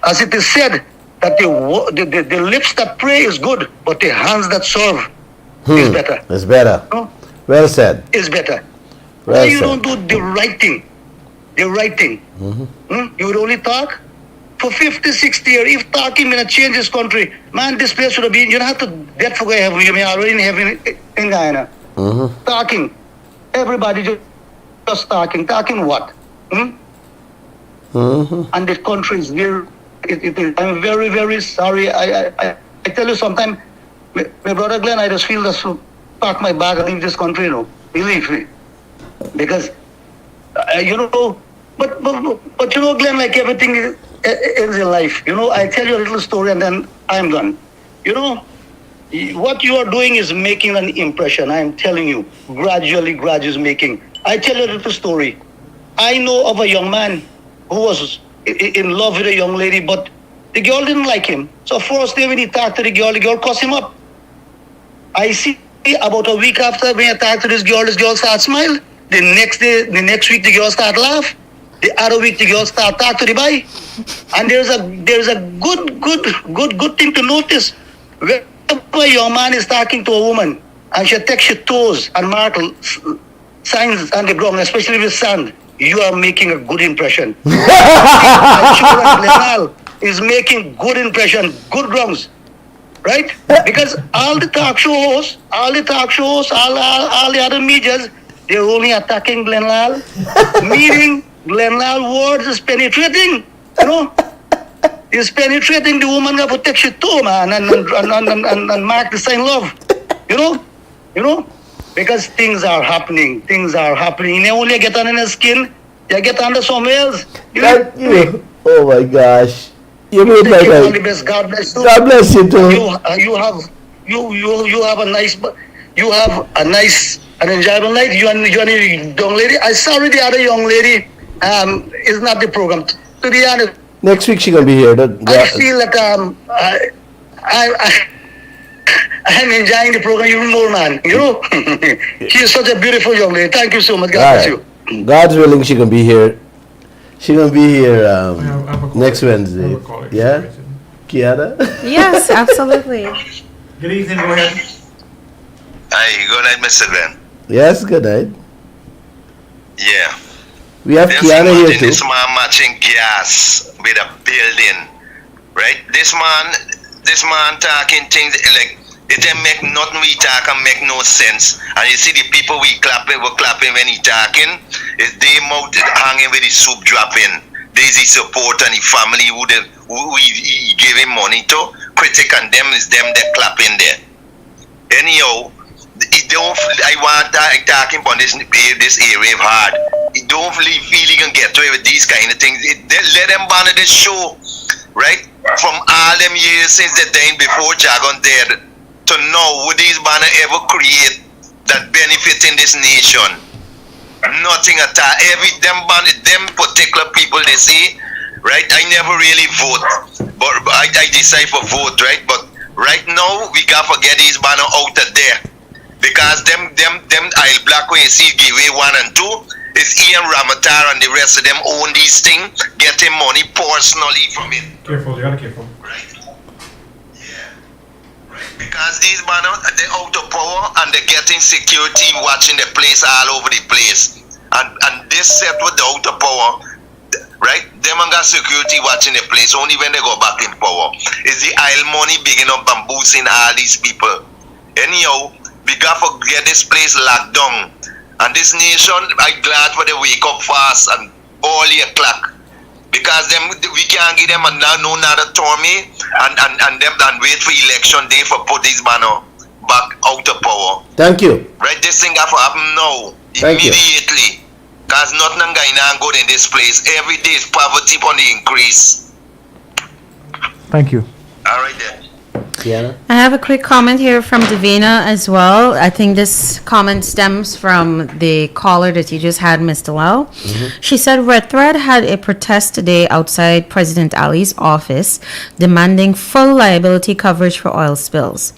as it is said, that the lips that pray is good, but the hands that serve is better. It's better. No? Well said. Is better. Well Why you said. don't do the right thing? The right thing. You would only talk for 50, 60 years. If talking gonna change this country, man, this place should have been. You don't have to get for heaven. You may already in heaven in Guyana. Talking, everybody just talking. Talking what? And the country is very. I'm very, very sorry. I tell you, sometimes, my brother Glenn, I just feel that to pack my bag and leave this country. You know, believe me, because you know. But you know, Glenn, like everything is in life. You know, I tell you a little story and then I'm done. You know, what you are doing is making an impression. I'm telling you, gradually making. I tell you a little story. I know of a young man who was in love with a young lady, but the girl didn't like him. So first day when he talked to the girl cussed him up. I see about a week after when I talked to this girl starts smile. The next week, the girl start laugh. The other week, the girl start talk to the boy. And there's a good thing to notice. When a young man is talking to a woman and she takes your toes and mark signs on the ground, especially with sand, you are making a good impression. I'm sure that Glenal is making good impression, good grounds, right? Because all the talk shows, all the other medias, they're only attacking Glenal, meaning Glenal words is penetrating, you know. Is penetrating the woman that protects your toe, man, and mark the sign love, you know, because things are happening. You only get under the skin, you get under somewhere else. You. Oh my gosh. You mean like all the best. God bless you. God bless you too. You have a nice and enjoyable night. You and the young lady. I sorry the other young lady is not the program. To be honest, Next week she gonna be here. I feel like I'm enjoying the program even more, man. You know, she is such a beautiful young lady. Thank you so much. God bless you. God's willing, she gonna be here. She gonna be here I have a call. next I Wednesday. have a call. Yeah, Kiara. Yes, absolutely. Good evening, go ahead. Hi, good night, Mr. Glenn. Yes, good night. Yeah. We have Kiara here too. This man matching gas with a building, right? This man talking things like it didn't make nothing we talk and make no sense. And you see the people were clapping when he talking. Is they mouth hanging with the soup dropping. There's his support and the family who he gave him money to. Critic and them is them that clapping there. Anyhow, I want talking about this area of hard. You don't really feel you can get away with these kind of things. Let them banner this show, right? From all them years since the day before Jagon dead to now, would these banner ever create that benefit in this nation? Nothing at all. Them particular people they say, right? I never really vote, but I decide for vote, right? But right now we gotta forget these banner out of there. Because them Isle Black when you see give away 1 and 2, is Ian Ramatar and the rest of them own these things, getting money personally from it. Careful, you gotta careful. Right? Yeah. Right. Because these man, they're out of power and they're getting security watching the place all over the place. And this set with the out of power, right? Them and got security watching the place only when they go back in power. Is the oil money big enough bamboozling all these people? Anyhow, we got to get this place locked down. And this nation, I'm glad for they wake up fast and all 8 o'clock. Because them we can't give them no another Tommy and them and wait for election day for put this man back out of power. Thank you. Right, this thing have to happen now. Thank you. Immediately. Because nothing going on good in this place. Every day is poverty on the increase. Thank you. All right then. Kiana? I have a quick comment here from Davina as well. I think this comment stems from the caller that you just had, Mr. Lau. She said Red Thread had a protest today outside President Ali's office demanding full liability coverage for oil spills.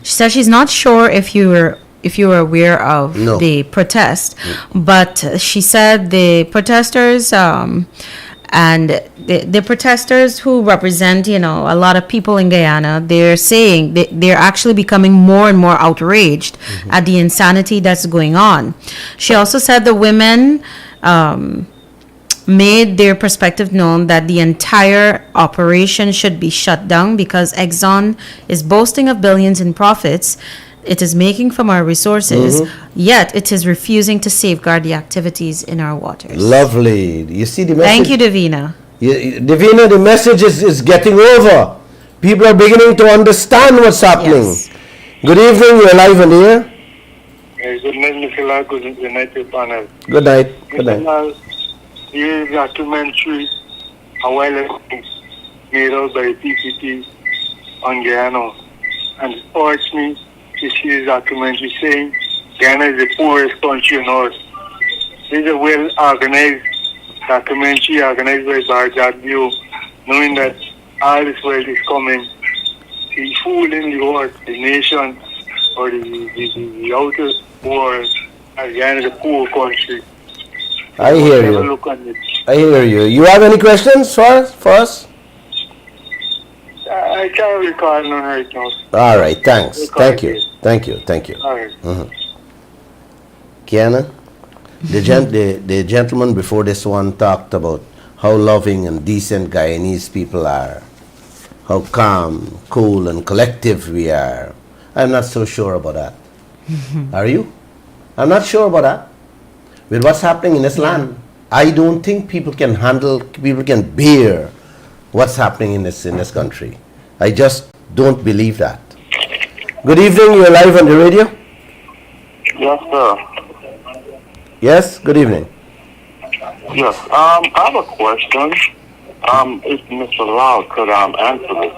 She said she's not sure if you were aware of No. the protest, but she said the protesters and the protesters who represent, a lot of people in Guyana, they're saying they're actually becoming more and more outraged at the insanity that's going on. She also said the women made their perspective known that the entire operation should be shut down because Exxon is boasting of billions in profits it is making from our resources, yet it is refusing to safeguard the activities in our waters. Lovely. You see the message? Thank you, Davina. Davina, the message is getting over. People are beginning to understand what's happening. Yes. Good evening, you're live on air. Good night, Mr. Lau. Good night, to panel. Good night. Good Mr. night. Lau, here is a documentary a while ago made out by PPP on Guyana, and it urged me to see this documentary saying Guyana is the poorest country on earth. This is a well-organized documentary organized by Barjad Bio, knowing that all this wealth is coming. The fool in the world, the nation, or the outer world, as Guyana is a poor country. I hear Have a you. look on it. I hear you. You have any questions for us? I can't recall none right now. All right, thanks. Thank you. Thank you. Thank you. All right. Kiana, the gentleman before this one talked about how loving and decent Guyanese people are, how calm, cool, and collective we are. I'm not so sure about that. Are you? I'm not sure about that. With what's happening in this land, I don't think people can bear what's happening in this country. I just don't believe that. Good evening, you're live on the radio? Yes, sir. Yes, good evening. Yes. I have a question. If Mr. Lau could answer this.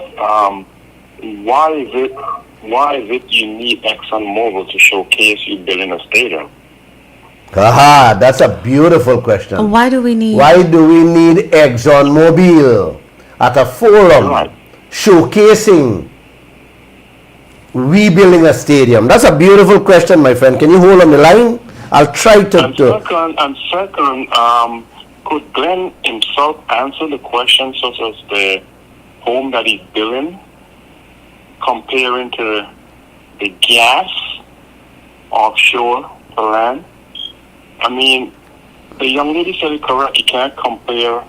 Why is it you need ExxonMobil to showcase you building a stadium? Aha, that's a beautiful question. Why do we need... Why do we need ExxonMobil at a forum Right. showcasing rebuilding a stadium? That's a beautiful question, my friend. Can you hold on the line? I'll try to. And second, could Glenn himself answer the question such as the home that he's building, comparing to the gas offshore to land? I mean, the young lady said it correct. You can't compare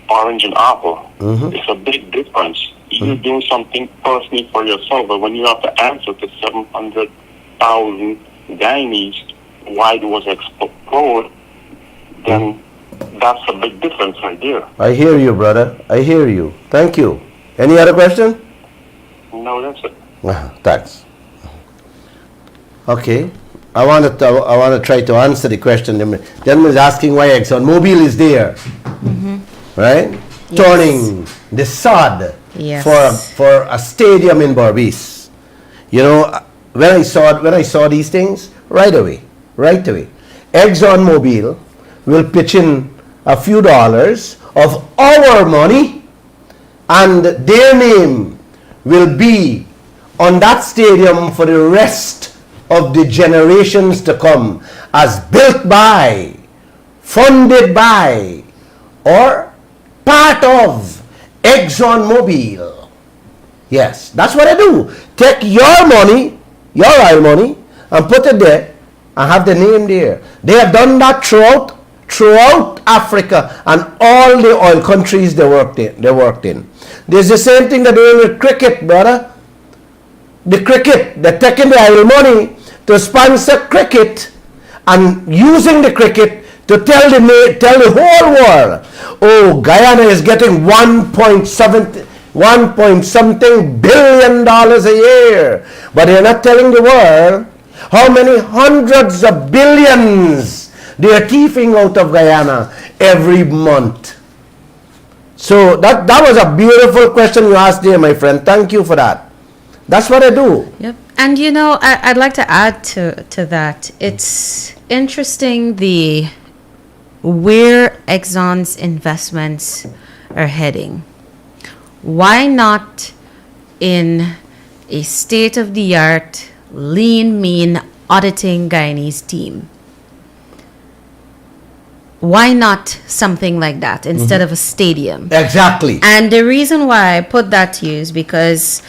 orange and apple. It's a big difference. You're doing something personally for yourself, but when you have to answer to 700,000 Guyanese why it was exploded, then that's a big difference right there. I hear you, brother. I hear you. Thank you. Any other question? No, that's it. Thanks. Okay. I want to try to answer the question. The gentleman is asking why ExxonMobil is there, right? Yes. Turning the sod Yes. for a stadium in Berbice. You know, when I saw these things, right away, ExxonMobil will pitch in a few dollars of our money, and their name will be on that stadium for the rest of the generations to come, as built by funded by, or part of ExxonMobil. Yes, that's what I do. Take your money, your oil money, and put it there, and have the name there. They have done that throughout Africa and all the oil countries they worked in. There's the same thing they're doing with cricket, brother. The cricket, they're taking the oil money to sponsor cricket and using the cricket to tell the whole world, oh, Guyana is getting 1 point something billion dollars a year. But they're not telling the world how many hundreds of billions they are thieving out of Guyana every month. So that was a beautiful question you asked there, my friend. Thank you for that. That's what I do. Yep. And I'd like to add to that. It's interesting where Exxon's investments are heading. Why not in a state-of-the-art, lean, mean auditing Guyanese team? Why not something like that instead of a stadium? Exactly. And the reason why I put that to you is because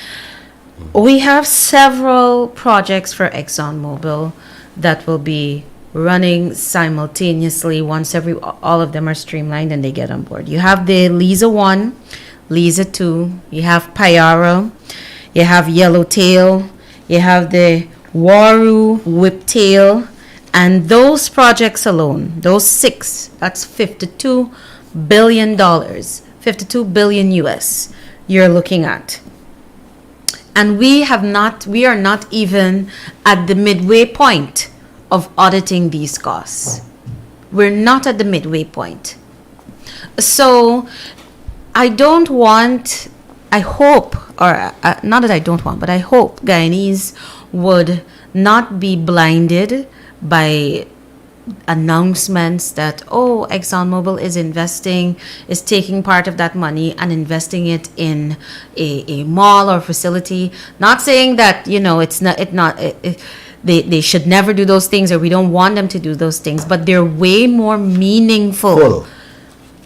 we have several projects for ExxonMobil that will be running simultaneously once all of them are streamlined and they get on board. You have the Liza 1, Liza 2, you have Payara, you have Yellowtail, you have the Waru, Whiptail, and those projects alone, those 6, that's $52 billion, 52 billion US you're looking at. And we are not even at the midway point of auditing these costs. We're not at the midway point. So I hope Guyanese would not be blinded by announcements that, oh, ExxonMobil is taking part of that money and investing it in a mall or facility. Not saying that, they should never do those things, or we don't want them to do those things, but they're way more meaningful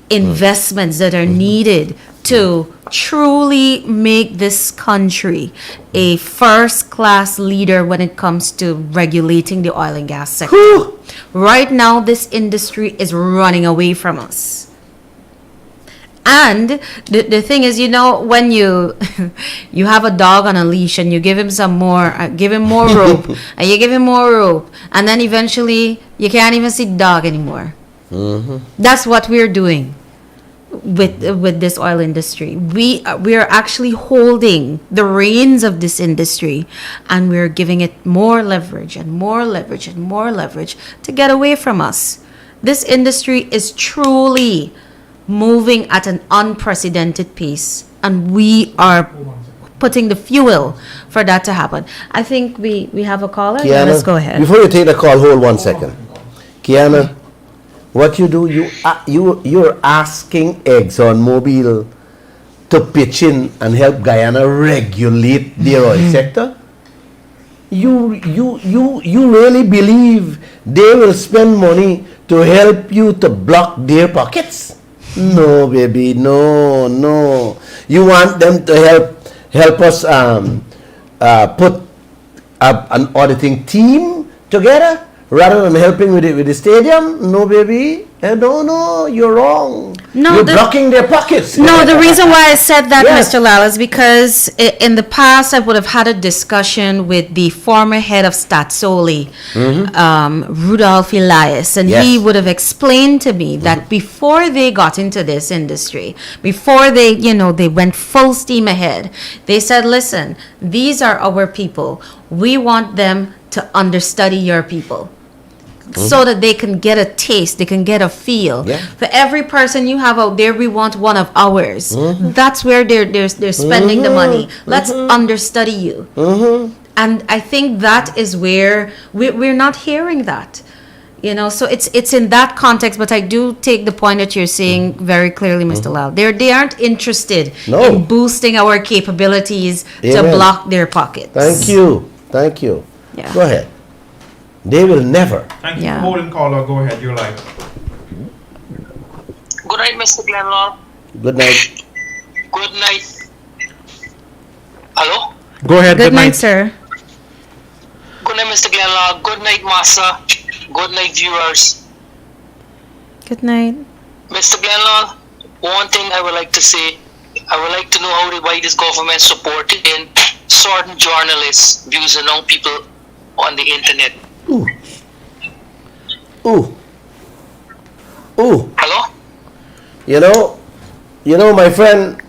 investments that are needed to truly make this country a first-class leader when it comes to regulating the oil and gas sector. Right now, this industry is running away from us. And the thing is, when you you have a dog on a leash and you give him give him more rope, and you give him more rope, and then eventually you can't even see the dog anymore. That's what we're doing with this oil industry. We are actually holding the reins of this industry, and we're giving it more leverage and more leverage and more leverage to get away from us. This industry is truly moving at an unprecedented pace, and we are putting the fuel for that to happen. I think we have a caller. Kiana, let's go ahead. Before you take the call, hold 1 second. Kiana, what you do, you're asking ExxonMobil to pitch in and help Guyana regulate their oil sector? You really believe they will spend money to help you to block their pockets? No, baby, no. You want them to help us put an auditing team together rather than helping with the stadium? No, baby. No, you're wrong. No, you're blocking their pockets. No, the reason why I said that, Yes. Mr. Lal, is because in the past I would have had a discussion with the former head of Statsoli, Rudolph Elias, and Yes. he would have explained to me that before they got into this industry, before they went full steam ahead, they said, listen, these are our people. We want them to understudy your people, so that they can get a taste, they can get a feel. Yeah. For every person you have out there, we want one of ours. That's where they're spending the money. Let's understudy you. And I think that is where we're not hearing that. So it's in that context, but I do take the point that you're saying very clearly, Mr. Lal. They aren't interested in boosting our capabilities to Amen. block their pockets. Thank you. Yeah. Go ahead. They will never. Thank you Yeah. for holding caller. Go ahead. You're live. Good night, Mr. Glenlaw. Good night. Good night. Hello? Go ahead. Good night, sir. Good night, Mr. Glenlaw. Good night, Massa. Good night, viewers. Good night. Mr. Glenlaw, one thing I would like to say, I would like to know why this government supporting certain journalists' views among people on the internet. Ooh. Ooh. Ooh. Hello? You know, my friend,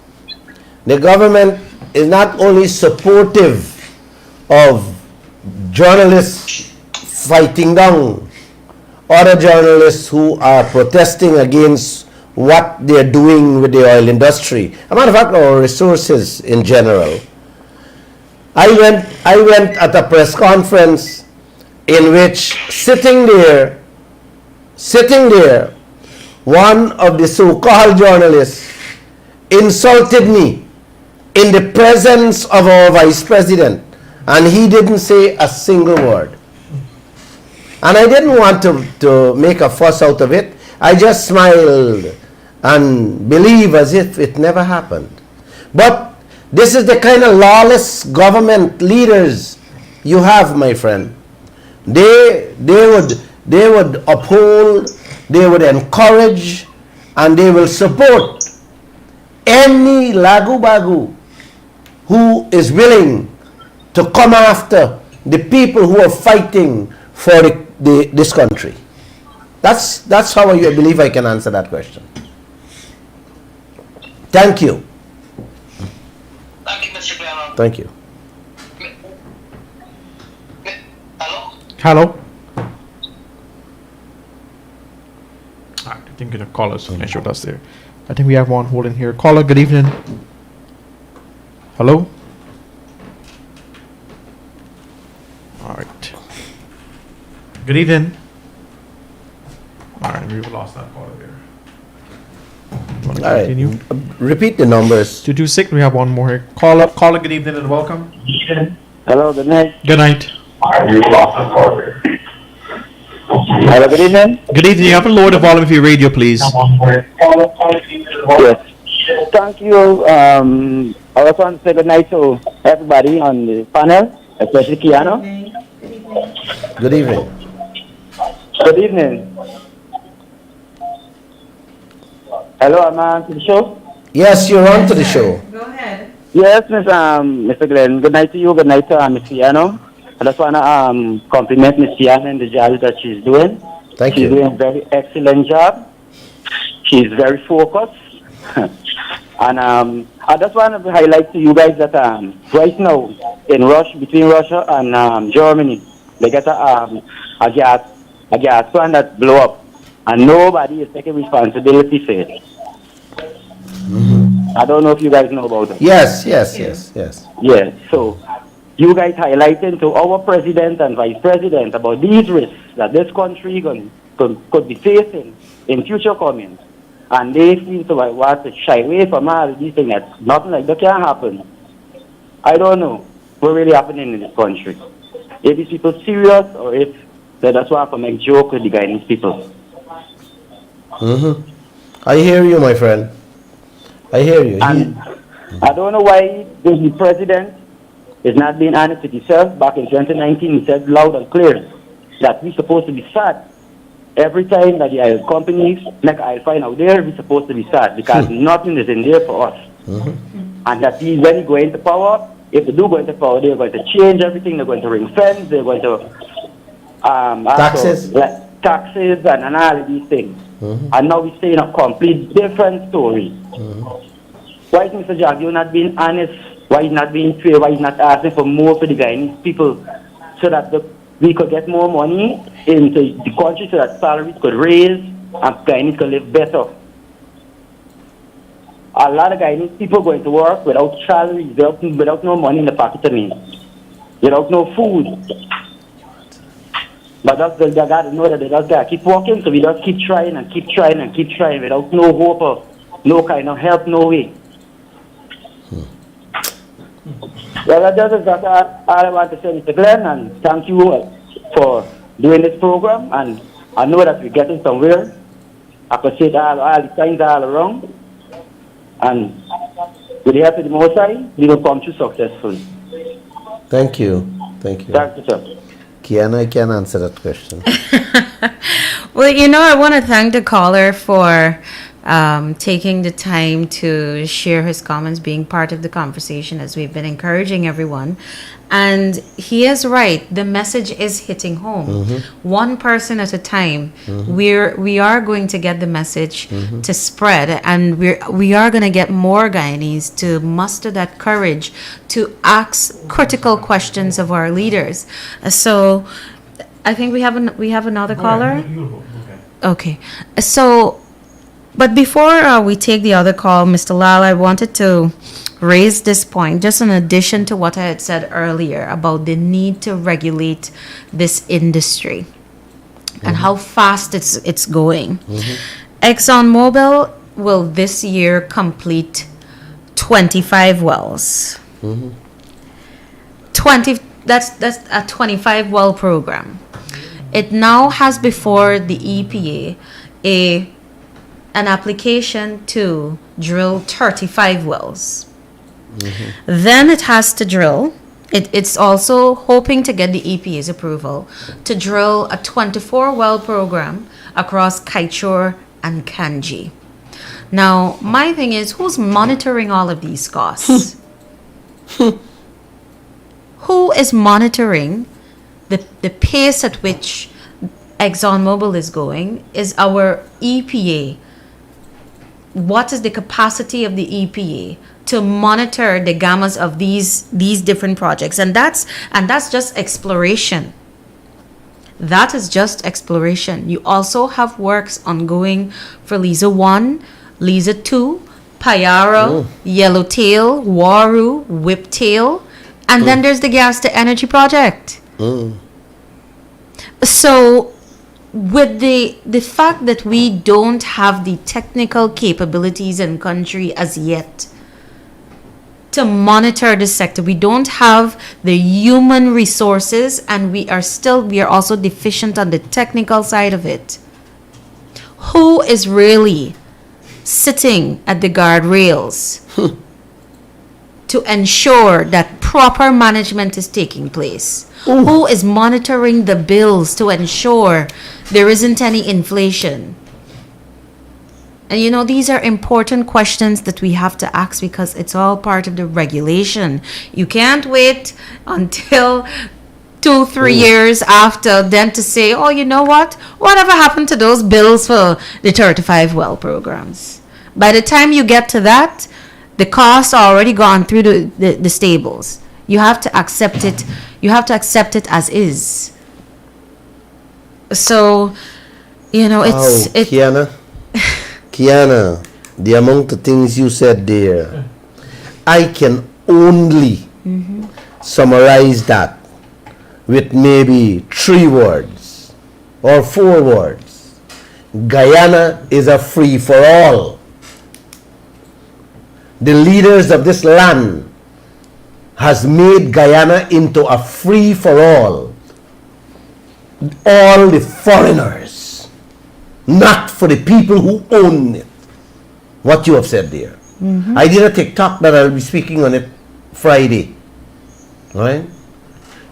the government is not only supportive of journalists fighting down other journalists who are protesting against what they're doing with the oil industry. As a matter of fact, our resources in general. I went at a press conference in which sitting there, one of the so-called journalists insulted me in the presence of our vice president, and he didn't say a single word. And I didn't want to make a fuss out of it. I just smiled and believed as if it never happened. But this is the kind of lawless government leaders you have, my friend. They would uphold, they would encourage, and they will support any lagu-bagu who is willing to come after the people who are fighting for this country. That's how I believe I can answer that question. Thank you. Thank you, Mr. Glenlaw. Thank you. Hello? Hello. I think the callers finish with us there. I think we have one holding here. Caller, good evening. Hello. All right. Good evening. All right, we've lost that caller there. You want to All right. continue? Repeat the numbers. 226. We have one more here. Caller, good evening and welcome. Hello, good night. Good night. Hello, good evening. Good evening. You have to lower the volume of your radio, please. Yes. Thank you. I just want to say good night to everybody on the panel, especially Kiano. Good evening. Good evening. Hello, am I on to the show? Yes, you're on to the show. Go ahead. Yes, Mr. Glenn. Good night to you. Good night to Miss Kiano. I just want to compliment Miss Kiano and the job that she's doing. Thank She's you. doing a very excellent job. She's very focused. And I just want to highlight to you guys that right now in between Russia and Germany, they get a gas plant that blew up, and nobody is taking responsibility for it. I don't know if you guys know about it. Yes. Yes. Yeah, so you guys highlighting to our president and vice president about these risks that this country could be facing in future coming. And they seem to want to shy away from all these things. That nothing like that can happen. I don't know what really happening in this country. If these people serious or if they just want to make joke with the Guyanese people. I hear you, my friend. I hear you. And I don't know why the president is not being honest with himself. Back in 2019, he said loud and clear that we're supposed to be sad. Every time that the oil companies make oil find out there, we're supposed to be sad because nothing is in there for us. And that when he go into power, if they do go into power, they're going to change everything. They're going to ring fence. They're going to Taxes. taxes and all of these things. And now we're saying a complete different story. Why is Mr. Jagdeo not being honest? Why is not being fair? Why is not asking for more for the Guyanese people so that we could get more money into the country so that salaries could raise and Guyanese could live better? A lot of Guyanese people going to work without salaries, without no money in the pocket, without no food. But they got to know that they just got to keep working, so we just keep trying and keep trying and keep trying without no hope of no kind of help, no way. Well, that's all I want to say, Mr. Glenn, and thank you for doing this program. And I know that we're getting somewhere. I could say that all the signs all around. And with the help of the Most High, we will come through successfully. Thank you. Thank you. Thank you, sir. Kiana, I can answer that question. Well, I want to thank the caller for taking the time to share his comments, being part of the conversation as we've been encouraging everyone. And he is right. The message is hitting home. One person at a time. We are going to get the message to spread, and we are going to get more Guyanese to muster that courage to ask critical questions of our leaders. So, I think we have another caller. Okay. So, but before we take the other call, Mr. Lal, I wanted to raise this point, just in addition to what I had said earlier about the need to regulate this industry and how fast it's going. ExxonMobil will this year complete 25 wells. 20. That's a 25 well program. It now has before the EPA an application to drill 35 wells. Then it has to drill. It's also hoping to get the EPA's approval to drill a 24 well program across Kaieteur and Kanji. Now, my thing is, who's monitoring all of these costs? Who is monitoring the pace at which ExxonMobil is going? Is our EPA. What is the capacity of the EPA to monitor the gammas of these different projects? And that's just exploration. That is just exploration. You also have works ongoing for Liza 1, Liza 2, Payara, Yellowtail, Waru, Whiptail, and then there's the gas to energy project. So with the fact that we don't have the technical capabilities in country as yet to monitor the sector, we don't have the human resources, and we are also deficient on the technical side of it. Who is really sitting at the guardrails to ensure that proper management is taking place? Who is monitoring the bills to ensure there isn't any inflation? And these are important questions that we have to ask, because it's all part of the regulation. You can't wait until 2-3 years after then to say, oh, you know what? Whatever happened to those bills for the 35 well programs? By the time you get to that, the costs are already gone through the stables. You have to accept it. You have to accept it as is. So, Kiana, the amount of things you said there, I can only summarize that with maybe 3 words or 4 words. Guyana is a free for all. The leaders of this land has made Guyana into a free for all. All the foreigners, not for the people who own it. What you have said there. I did a TikTok that I'll be speaking on it Friday. Right?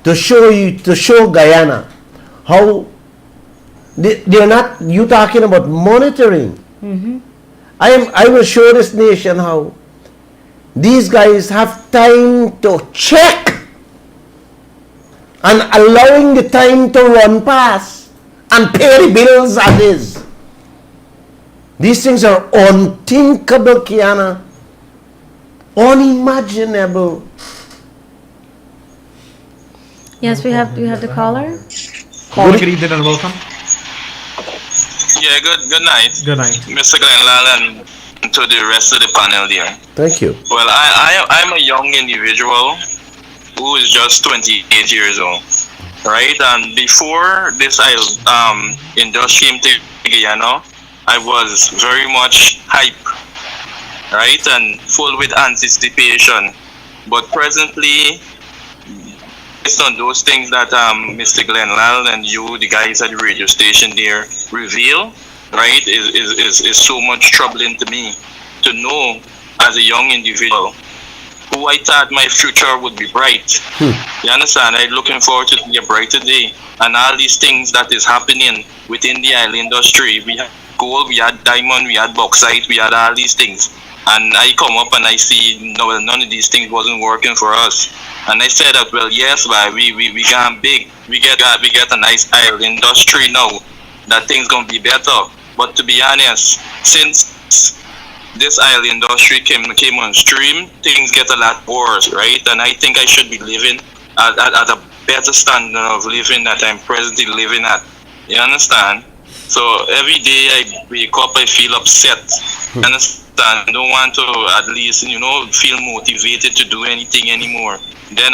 To show Guyana how they're not, you talking about monitoring. I will show this nation how these guys have time to check, and allowing the time to run past and pay the bills as is. These things are unthinkable, Kiana. Unimaginable. Yes, we have the caller. Caller, good evening and welcome. Yeah, good night. Good night. Mr. Glenlal, and to the rest of the panel there. Thank you. Well, I'm a young individual who is just 28 years old, right? And before this industry came to Guyana, I was very much hype, right? And full with anticipation. But presently, based on those things that Mr. Glenlal and you, the guys at the radio station there, reveal, right, is so much troubling to me to know as a young individual who I thought my future would be bright. You understand? I'm looking forward to a brighter day. And all these things that is happening within the oil industry. We had gold, we had diamond, we had bauxite, we had all these things. And I come up and I see no, none of these things wasn't working for us. And I said that, well, yes, but we gone big. We get a nice oil industry now. That things gonna be better. But to be honest, since this oil industry came on stream, things get a lot worse, right? And I think I should be living at a better standard of living that I'm presently living at. You understand? So every day I wake up, I feel upset. You understand? I don't want to at least, feel motivated to do anything anymore. Then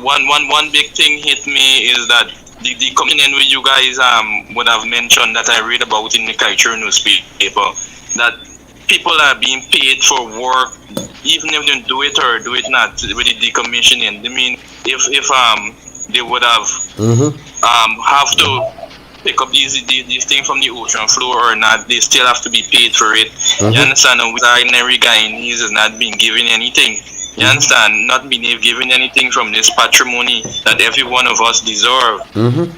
one big thing hit me is that the communion with you guys would have mentioned that I read about in the Kaieteur newspaper, that people are being paid for work, even if they do it or do it not with the decommissioning. I mean, if they would have to pick up these things from the ocean floor or not, they still have to be paid for it. You understand? And with ordinary Guyanese is not being given anything. You understand? Not being given anything from this patrimony that every one of us deserve,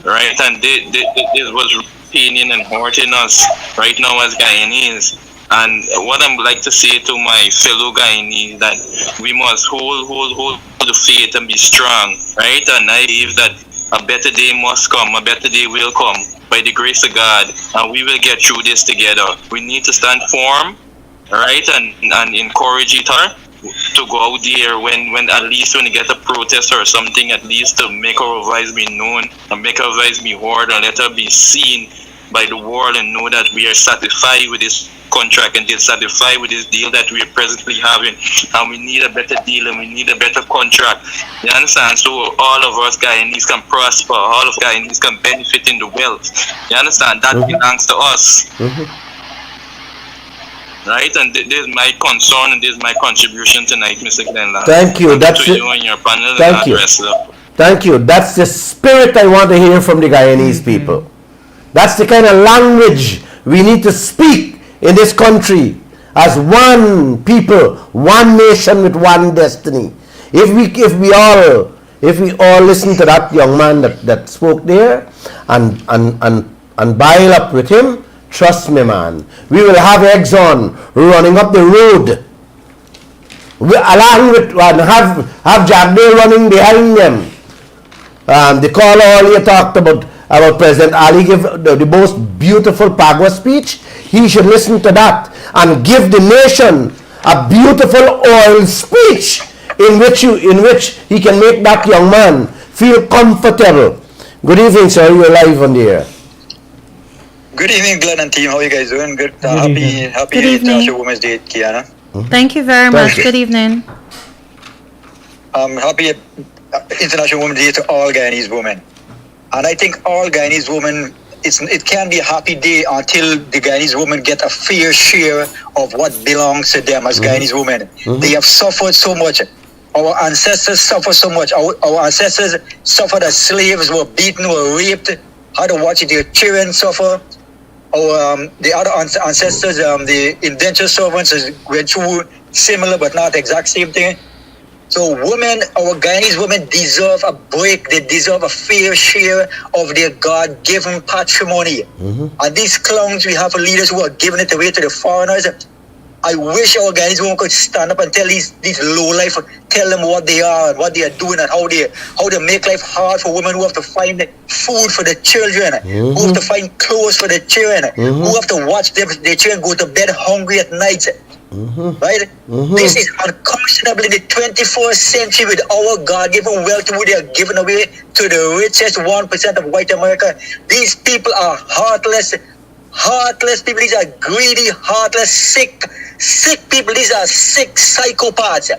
right? And this was paining and hurting us right now as Guyanese. And what I would like to say to my fellow Guyanese that we must hold the faith and be strong, right? And I believe that a better day must come, a better day will come by the grace of God, and we will get through this together. We need to stand firm, right? And encourage each other to go out there when at least when you get a protest or something, at least to make our voice be known and make our voice be heard and let her be seen by the world and know that we are satisfied with this contract and they're satisfied with this deal that we are presently having, and we need a better deal and we need a better contract. You understand? So all of us Guyanese can prosper, all of Guyanese can benefit in the wealth. You understand? That belongs to us. Right? And this is my concern and this is my contribution tonight, Mr. Glenn. Thank you. That's to you and your panel. Thank you. Thank you. That's the spirit I want to hear from the Guyanese people. That's the kind of language we need to speak in this country as one people, one nation with one destiny. If we all listen to that young man that spoke there and bile up with him, trust me, man, we will have Exxon running up the road along with and have Jagdeo running behind them. The caller earlier talked about President Ali give the most beautiful Pagwa speech. He should listen to that and give the nation a beautiful oil speech in which he can make that young man feel comfortable. Good evening, sir. You're live on the air. Good evening, Glenn and team. How are you guys doing? Good. Happy Good evening. International Women's Day, Kiana. Thank you very much. Good evening. Happy International Women's Day to all Guyanese women. And I think all Guyanese women, it can be a happy day until the Guyanese women get a fair share of what belongs to them as Guyanese women. They have suffered so much. Our ancestors suffered so much. Our ancestors suffered as slaves, were beaten, were raped, had to watch their children suffer. The other ancestors, the indentured servants, went through similar but not exact same thing. So women, our Guyanese women deserve a break. They deserve a fair share of their God-given patrimony. And these clowns, we have leaders who are giving it away to the foreigners. I wish our Guyanese women could stand up and tell these low-life, tell them what they are and what they are doing and how they make life hard for women who have to find food for the children, who have to find clothes for the children, who have to watch their children go to bed hungry at night. Right? This is unconscionable in the 21st century with our God-given wealth we are giving away to the richest 1% of white America. These people are heartless people. These are greedy, heartless, sick people. These are sick psychopaths.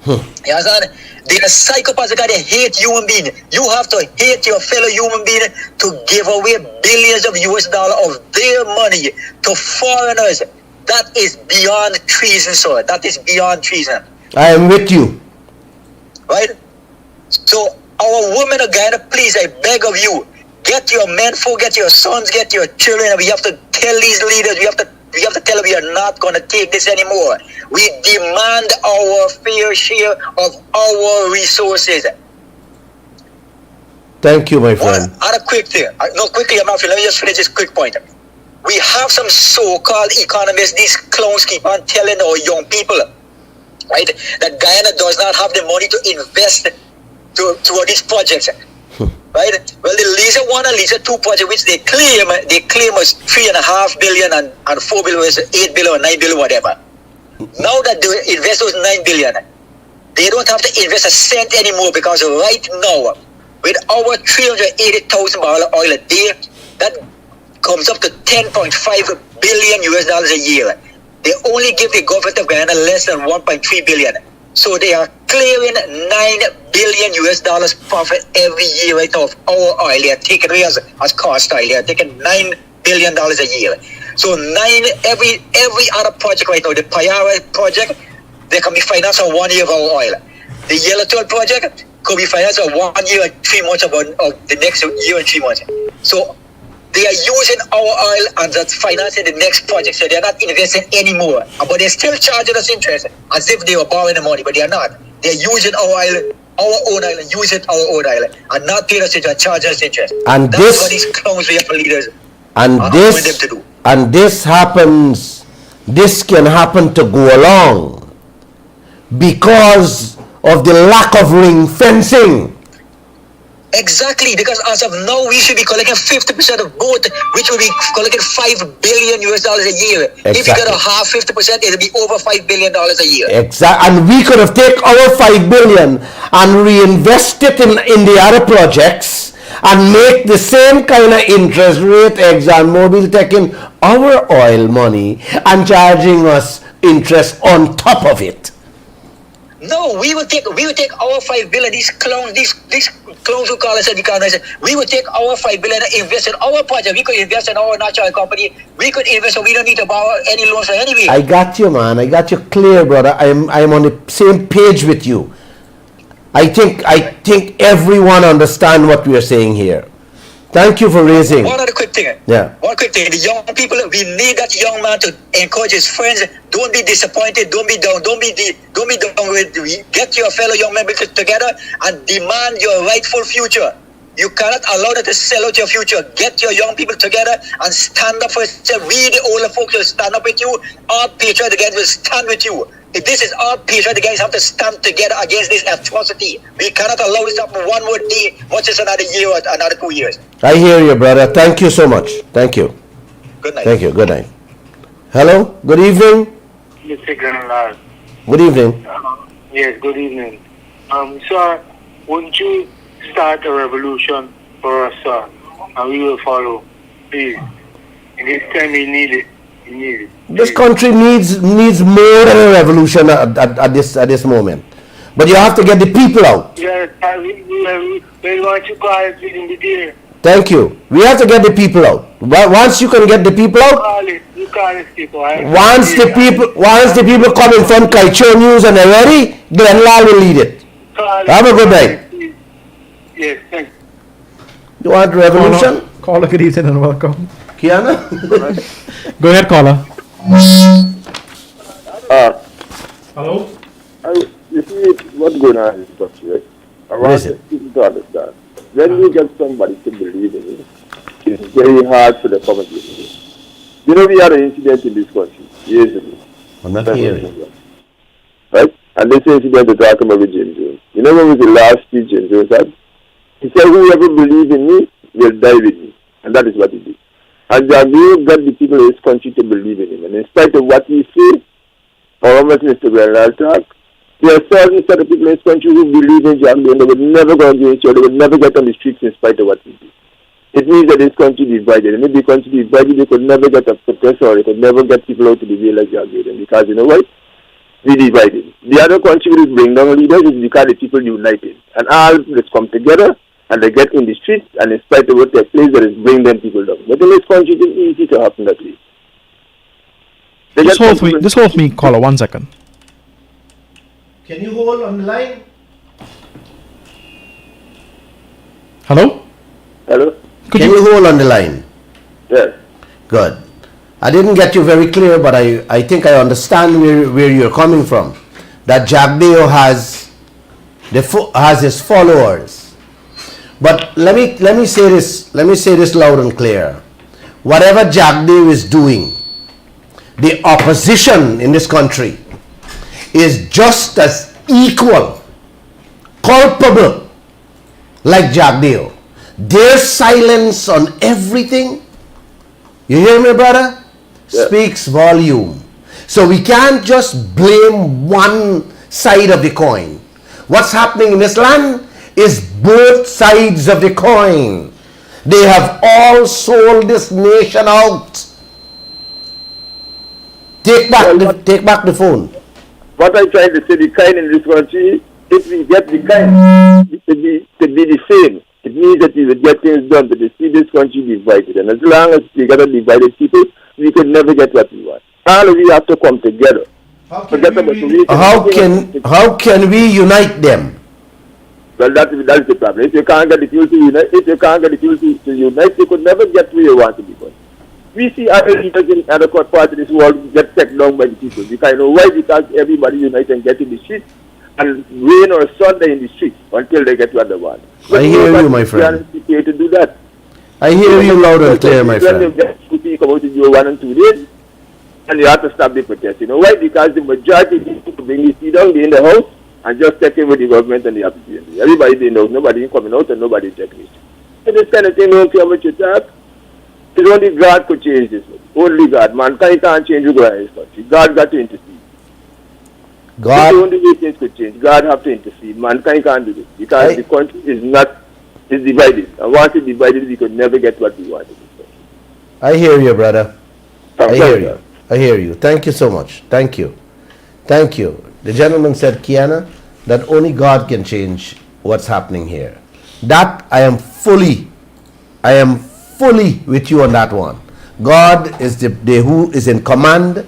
You understand? They are psychopaths because they hate human beings. You have to hate your fellow human being to give away billions of US dollars of their money to foreigners. That is beyond treason, sir. That is beyond treason. I am with you. Right? So, our women of Guyana, please, I beg of you, get your men, get your sons, get your children, and we have to tell these leaders, we have to tell them we are not going to take this anymore. We demand our fair share of our resources. Thank you, my friend. Other quick thing. No, quickly, I'm not. Let me just finish this quick point. We have some so-called economists. These clowns keep on telling our young people, right, that Guyana does not have the money to invest toward these projects. Right? Well, the Laser 1 and Laser 2 project, which they claim was 3.5 billion and 4 billion was 8 billion or 9 billion, whatever. Now that they invest those 9 billion, they don't have to invest a cent anymore, because right now, with our 380,000 barrel of oil a day, that comes up to 10.5 billion US dollars a year. They only give the government of Guyana less than 1.3 billion. So they are clearing 9 billion US dollars profit every year right now of our oil. They are taking away as cost oil. They are taking $9 billion a year. So every other project right now, the Payara project, they can be financed on 1 year of our oil. The Yellowtail project could be financed on 1 year and 3 months of the next year and 3 months. So they are using our oil and that's financing the next project. So they are not investing anymore. But they're still charging us interest as if they were borrowing the money, but they are not. They're using our oil, our own oil, and using our own oil, and not paying us interest and charging us interest. And that's what these clowns we have for leaders and are this them to do. And this happens. This can happen to go along because of the lack of ring fencing. Exactly, because as of now, we should be collecting 50% of both, which will be collecting $5 billion US dollars a year. Exactly. If you get a half 50%, it'll be over $5 billion a year. Exactly, and we could have taken our $5 billion and reinvest it in the other projects and make the same kind of interest rate. ExxonMobil taking our oil money and charging us interest on top of it. No, we would take our $5 billion. These clowns who call us economists, we would take our $5 billion and invest in our project. We could invest in our natural company. We could invest, so we don't need to borrow any loans for anyway. I got you, man. I got you clear, brother. I'm on the same page with you. I think everyone understands what we are saying here. Thank you for raising. One other quick thing. Yeah. One quick thing. The young people, we need that young man to encourage his friends. Don't be disappointed. Don't be down. Don't be down with. Get your fellow young men together and demand your rightful future. You cannot allow them to sell out your future. Get your young people together and stand up for yourself. We, the older folks, will stand up with you. Our patriotic gangs will stand with you. If this is our patriotic gangs, have to stand together against this atrocity. We cannot allow this to happen one more day, much as another year or another 2 years. I hear you, brother. Thank you so much. Thank you. Good night. Thank you. Good night. Hello. Good evening. Mr. General. Good evening. Yes, good evening. Sir, wouldn't you start a revolution for us, sir? And we will follow. Please. In this time, we need it. We need it. This country needs more than a revolution at this moment. But you have to get the people out. Yes, we want to call it within the day. Thank you. We have to get the people out. Once you can get the people out, You call it people. once the people come in from Kaieteur News and they're ready, Glenn Lal will lead it. Have a good night. Yes, thank you. You want revolution? Caller, good evening and welcome. Kiana? Go ahead, caller. Hello? You see what's going on in this country, right? I want people to understand. When you get somebody to believe in it, it's very hard for the common people. You know, we had an incident in this country years ago. I'm not hearing. Right? And this incident is talking about James Jones. You know what was the last speech James Jones had? He said, whoever believes in me will die with me. And that is what he did. And Javier got the people of this country to believe in him. And in spite of what he said, or how much Mr. Grenell talk, there are certain set of people in this country who believe in Javier and they would never go against you, they would never get on the streets in spite of what he did. It means that this country is divided. And if the country is divided, they could never get a protest or they could never get people out to the way like Javier. Because you know what? We divided. The other country will bring down leaders is because the people united. And all let's come together and they get in the streets, and in spite of what takes place, that is bring them people down. But in this country, it is easy to happen that way. Just hold me, caller, 1 second. Can you hold on the line? Hello? Hello? Can you hold on the line? Yes. Good. I didn't get you very clear, but I think I understand where you're coming from. That Jagdeo has his followers. But let me say this loud and clear. Whatever Jagdeo is doing, the opposition in this country is just as equal, culpable like Jagdeo. Their silence on everything, you hear me, brother? Yeah. Speaks volume. So we can't just blame one side of the coin. What's happening in this land is both sides of the coin. They have all sold this nation out. Take back the phone. What I'm trying to say, the kind in this country, if we get the kind to be the same, it means that we will get things done, but they see this country divided. And as long as we got a divided people, we can never get what we want. All we have to come together. How can we unite them? Well, that's the problem. If you can't get the people to unite, you could never get where you want to be. We see other leaders in other parts of this world get taken down by the people. Because you know why? Because everybody unites and get in the streets and rain or thunder in the streets until they get what they want. I hear you, my friend. To do that. I hear you loud and clear, my friend. When come out to do 1 and 2 days, and you have to stop the protest. You know why? Because the majority of the people bring the seat down, they in the house, and just take over the government and the opportunity. Everybody they know, nobody coming out and nobody taking it. So this kind of thing, don't care what you talk. It's only God could change this. Only God. Mankind can't change the God in this country. God got to intercede. God. The only way things could change. God have to intercede. Mankind can't do this. Because the country is divided. And once it's divided, we could never get what we want in this country. I hear you, brother. I hear you. Thank you so much. Thank you. The gentleman said, Kiana, that only God can change what's happening here. That I am fully with you on that one. God is the who is in command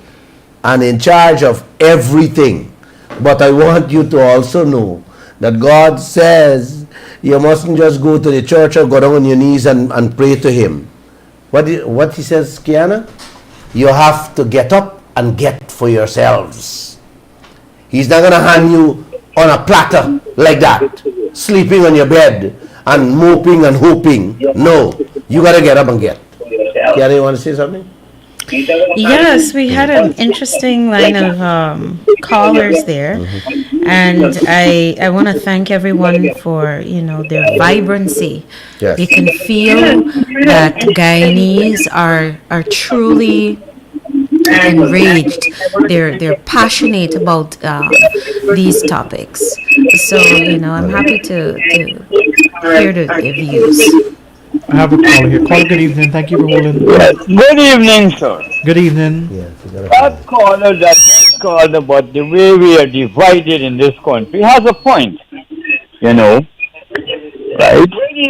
and in charge of everything. But I want you to also know that God says you mustn't just go to the church or go down on your knees and pray to Him. What He says, Kiana? You have to get up and get for yourselves. He's not going to hand you on a platter like that, sleeping on your bed and moping and hoping. No, you got to get up and get. Kiana, you want to say something? Yes, we had an interesting line of callers there, and I want to thank everyone for their vibrancy. Yes. You can feel that Guyanese are truly enraged. They're passionate about these topics. So I'm happy to hear their views. I have a caller here. Caller, good evening. Thank you for holding. Yes. Good evening, sir. Good evening. That caller that just called about the way we are divided in this country has a point, right?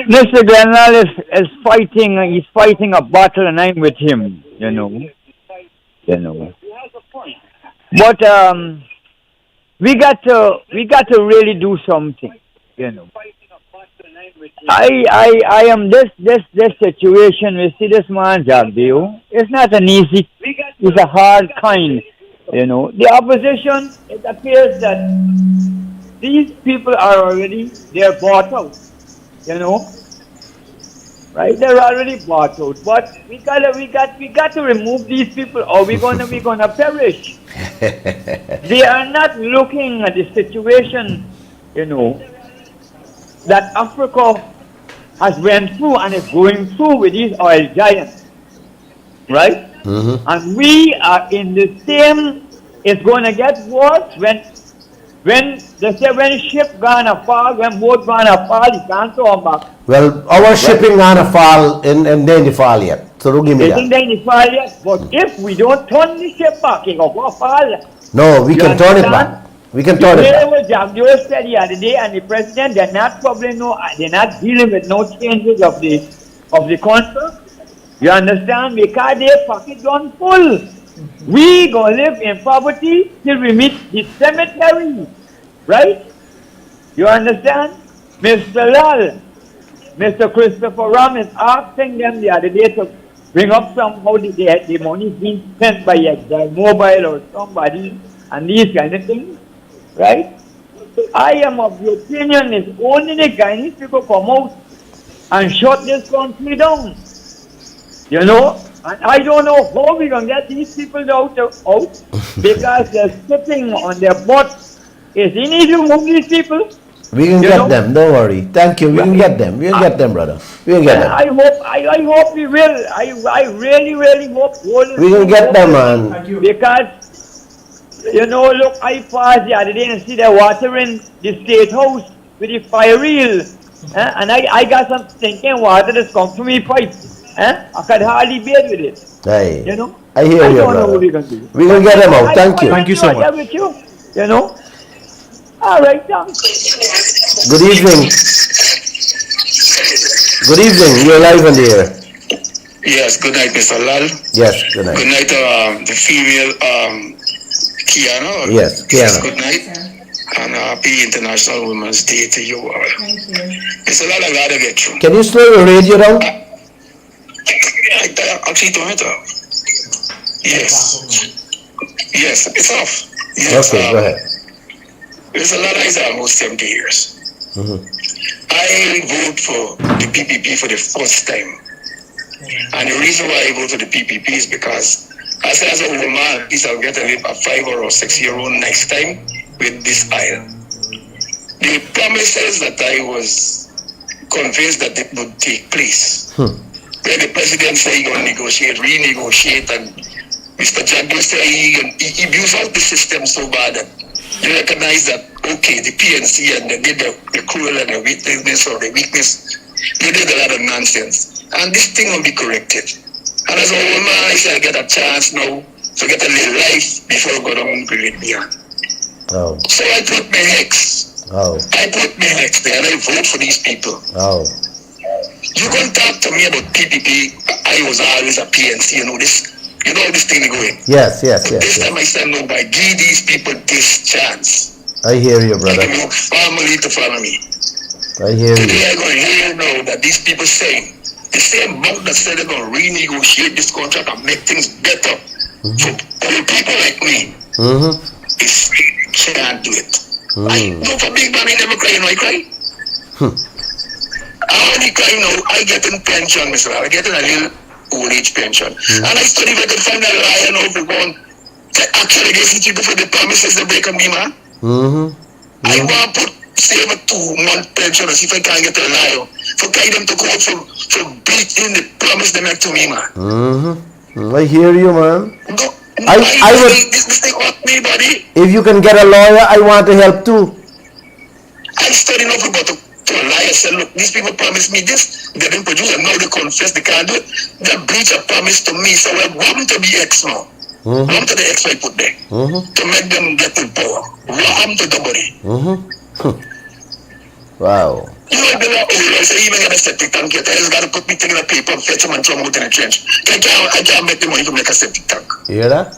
Mr. Grenell is fighting, he's fighting a battle and I'm with him, But we got to really do something, I am this situation. We see this man Jagdeo. It's not an easy. It's a hard kind. The opposition. It appears that these people are they're bought out. Right? They're already bought out. But we got to remove these people, or we're gonna perish. They are not looking at the situation. That Africa has went through and is going through with these oil giants, right? Mm-hmm. And we are in the same. It's going to get worse when they say when ship gonna fall, when boat gonna fall, you can't come back. Well, our shipping gonna fall and then the fall yet. So don't give me that. Isn't then fall yet? But if we don't turn the ship back, it will fall. No, we can turn it back. We can turn it back. Jagdeo said the other day, and the president, they're not dealing with no changes of the contract. You understand? Because their pocket gone full. We gonna live in poverty till we meet the cemetery, right? You understand? Mr. Lal, Mr. Christopher Ram is asking them the other day bring up somehow the money being spent by a mobile or somebody and these kind of things, right? I am of the opinion is only the Guyanese people come out and shut this country down. You know? And I don't know how we gonna get these people out because they're sitting on their butt. Is he need to move these people? We can You get know? them. Don't worry. Thank you. We can get them. We can get them, brother. We can get them. I hope we will. I really, really hope. We can get them, man. Because, you know, look, I passed the other day and see the water in the state house with the fire reel. And I got some stinking water that's come from my pipe. I could hardly bear with it. Hey, You know? I hear I you, don't know brother. what we're going to do. We will get them out. Thank you. Thank you so much. With you, you know? All right, thanks. Good evening. Good evening. You're live on the air. Yes, good night, Mr. Lal. Yes, good night. Good night, the female Kiana. Yes, Kiana. Good night. And happy International Women's Day to you all. Thank you. Mr. Lal, I gotta get you. Can you slow your radio down? Actually, turn it off. Yes. Yes, it's off. Yes, Okay, go ahead. Mr. Lal is almost 70 years. I vote for the PPP for the first time. And the reason why I vote for the PPP is because as a woman, at least I'll get to live a 5 or 6 year old next time with this aisle. The promises that I was convinced that it would take place. Where the president said he going to negotiate, renegotiate, and Mr. Jagdeo said he abused out the system so bad that you recognize that, okay, the PNC and they did the cruel and the weakness or the weakness, they did a lot of nonsense. And this thing will be corrected. And as a woman, I said I get a chance now to get a little life before I go down and bring it beyond. Oh. So I put my hex. Oh. I put my hex there and I vote for these people. Oh. You can talk to me about PPP. I was always a PNC, you know this thing going. Yes, yes, yes. This yes. time I said, no, by give these people this chance. I hear you, brother. Family to follow me. I hear you. Today I'm going to hear now that these people saying the same boat that said they're going to renegotiate this contract and make things better for people like me. Is can't do it. I know for big man, I never cry, I cry. I only cry now, I get in pension, Mr. I get in a little old age pension. And I study if I could find a lion now for going to actually get some people for the promises they break on me, man. I want to save a 2-month pension and see if I can get a lion. For guide them to go out for beating the promise they make to me, man. I hear you, man. I would. This thing hurt me, buddy. If you can get a lawyer, I want to help too. I studied enough about to a liar. Said, look, these people promised me this. They didn't produce it. Now they confess they can't do it. They breach a promise to me. So I want to be X now. What to the X I put there? To make them get in power. What happened to the body? Wow. You know, I say, even get a septic tank, you got to put me thing in a paper and fetch them and throw them out in a trench. I can't make the money to make a septic tank. You hear that?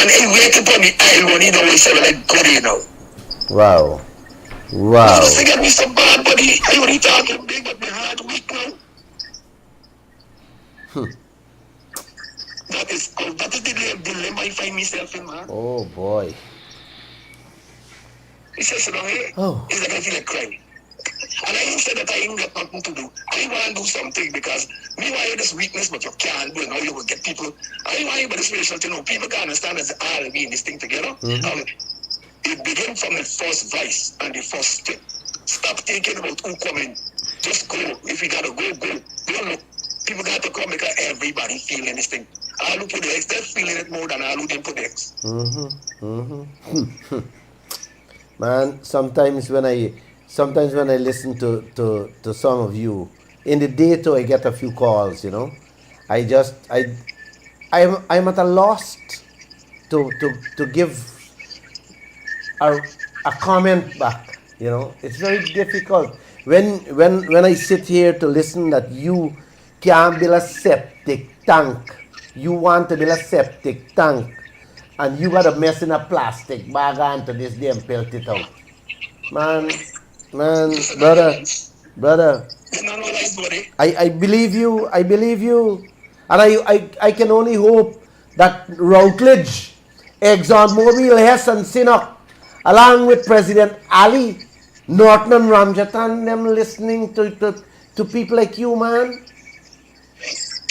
And he waiting for me aisle when he don't say, well, I go there now. Wow. Wow. You get me so bad, buddy. I only talking big, but my heart weak now. That is the dilemma I find myself in, man. Oh, boy. He says, so here, it's like I feel like crying. And I said that I ain't got nothing to do. I want to do something because me want you this weakness, but you can't do it. Now you will get people. I want you by this racial to know people can understand as all we in this thing together. It begins from the first vice and the first step. Stop thinking about who coming. Just go. If you gotta go, go. Don't look. People got to come because everybody feeling this thing. All who put the X, they're feeling it more than all who didn't put the X. Man, sometimes when I listen to some of you, in the day too, I get a few calls, you know. I'm at a loss to give a comment back, you know. It's very difficult when I sit here to listen that you can't build a septic tank. You want to build a septic tank, and you got to mess in a plastic bag onto this damn pelt it out. Man, brother, I believe you. And I can only hope that Routledge, ExxonMobil, Hess and Sinnock, along with President Ali, Norton and Ramjatan, them listening to people like you, man.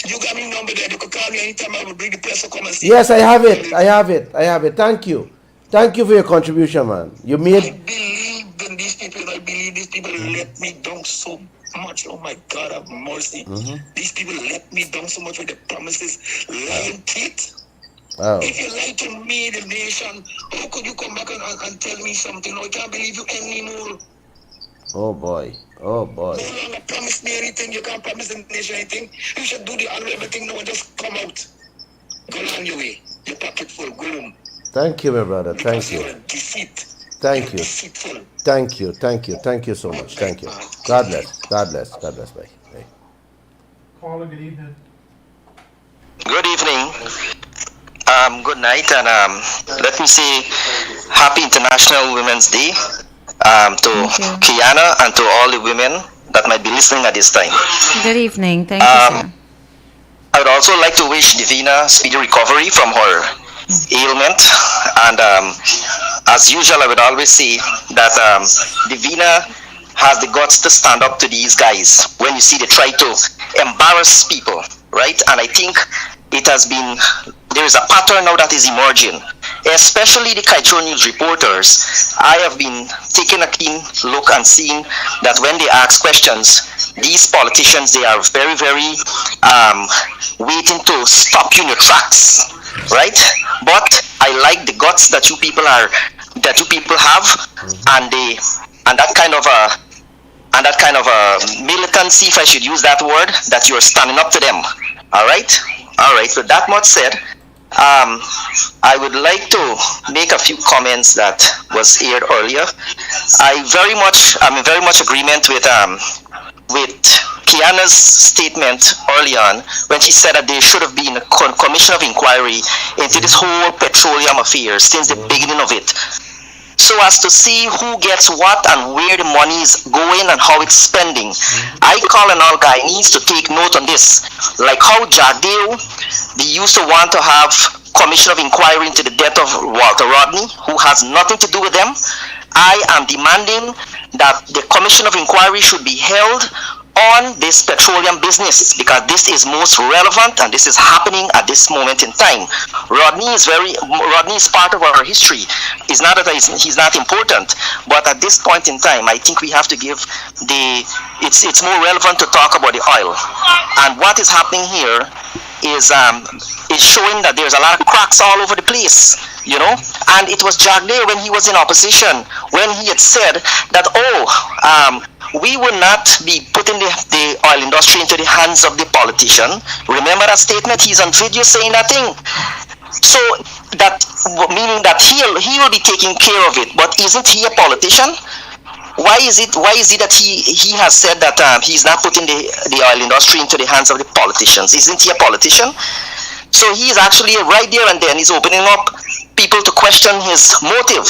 You got me number there. You could call me anytime. I will bring the press to come and see. Yes, I have it. I have it. Thank you. Thank you for your contribution, man. You I made... believe in these people. I believe these people let me down so much. Oh my God, have mercy. These people let me down so much with the promises. Lying teeth. Oh. If you lie to me, the nation, how could you come back and tell me something? No, I can't believe you anymore. Oh boy. No longer promise me anything. You can't promise the nation anything. You should do the everything now and just come out. Go on your way. Your pocket full. Go home. Thank you, my brother. Thank Because you. you're a defeat. Thank you. Deceitful. Thank you. Thank you so much. Thank you. God bless. Bye. Bye. Caller, good evening. Good evening. Good night, and let me say Happy International Women's Day to Kiana and to all the women that might be listening at this time. Good evening. Thank you, sir. I would also like to wish Divina speedy recovery from her ailment, and as usual, I would always say that Divina has the guts to stand up to these guys when you see they try to embarrass people, right? And I think it has been, there is a pattern now that is emerging, especially the Kaieteur News reporters. I have been taking a keen look and seeing that when they ask questions, these politicians, they are very, very waiting to stop you in your tracks, right? But I like the guts that you people have, and that kind of a militancy, if I should use that word, that you're standing up to them. All right. So that much said, I would like to make a few comments that was aired earlier. I'm in very much agreement with Kiana's statement early on when she said that there should have been a commission of inquiry into this whole petroleum affair since the beginning of it, so as to see who gets what and where the money is going and how it's spending. I call on all Guyanese to take note on this, like how Jagdeo, they used to want to have commission of inquiry into the death of Walter Rodney, who has nothing to do with them. I am demanding that the commission of inquiry should be held on this petroleum business, because this is most relevant and this is happening at this moment in time. Rodney is part of our history. It's not that he's not important, but at this point in time, I think we have to give it's more relevant to talk about the oil. And what is happening here is showing that there's a lot of cracks all over the place, and it was Jagdeo when he was in opposition, when he had said that, we will not be putting the oil industry into the hands of the politician. Remember that statement? He's on video saying that thing. So that meaning that he will be taking care of it, but isn't he a politician? Why is it that he has said that he's not putting the oil industry into the hands of the politicians? Isn't he a politician? So he is actually right there and then he's opening up people to question his motive.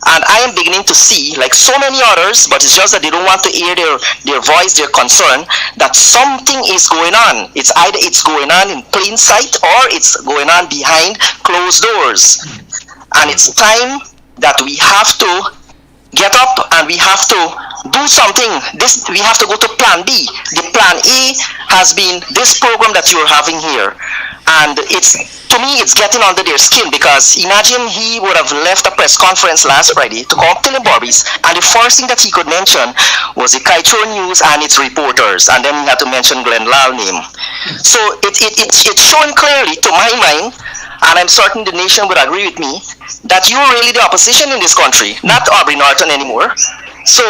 And I am beginning to see, like so many others, but it's just that they don't want to air their voice, their concern, that something is going on. It's either it's going on in plain sight or it's going on behind closed doors. And it's time that we have to get up and we have to do something. We have to go to plan B. The plan A has been this program that you're having here. And to me, it's getting under their skin, because imagine he would have left a press conference last Friday to come up to the Barbies, and the first thing that he could mention was the Kaieteur News and its reporters, and then he had to mention Glenn Lal name. So it's showing clearly, to my mind, and I'm certain the nation would agree with me, that you're really the opposition in this country, not Aubrey Norton anymore. So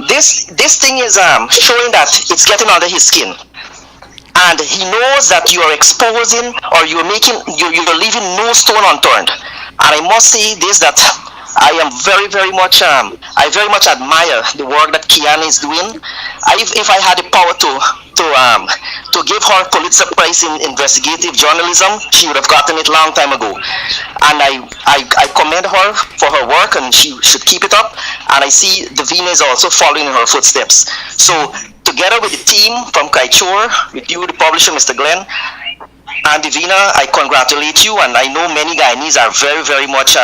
this thing is showing that it's getting under his skin. And he knows that you are exposing, or you're leaving no stone unturned. And I must say this, that I am very, very much, I very much admire the work that Kiana is doing. If I had the power to give her Pulitzer Prize in investigative journalism, she would have gotten it long time ago. And I commend her for her work, and she should keep it up. And I see Davina is also following in her footsteps. So together with the team from Kaieteur, with you, the publisher, Mr. Glenn, And Divina, I congratulate you, and I know many Guyanese are very, very much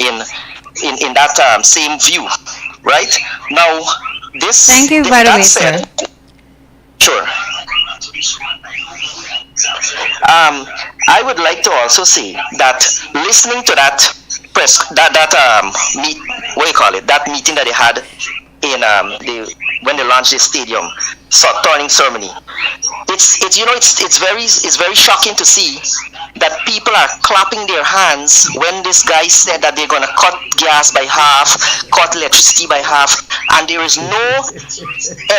in that same view, right? Now, this. Thank you, by the that way, said, sir. sure. I would like to also say that listening to that meet, what do you call it, that meeting that they had in when they launched the stadium turning ceremony, it's very shocking to see that people are clapping their hands when this guy said that they're going to cut gas by half, cut electricity by half, and there is no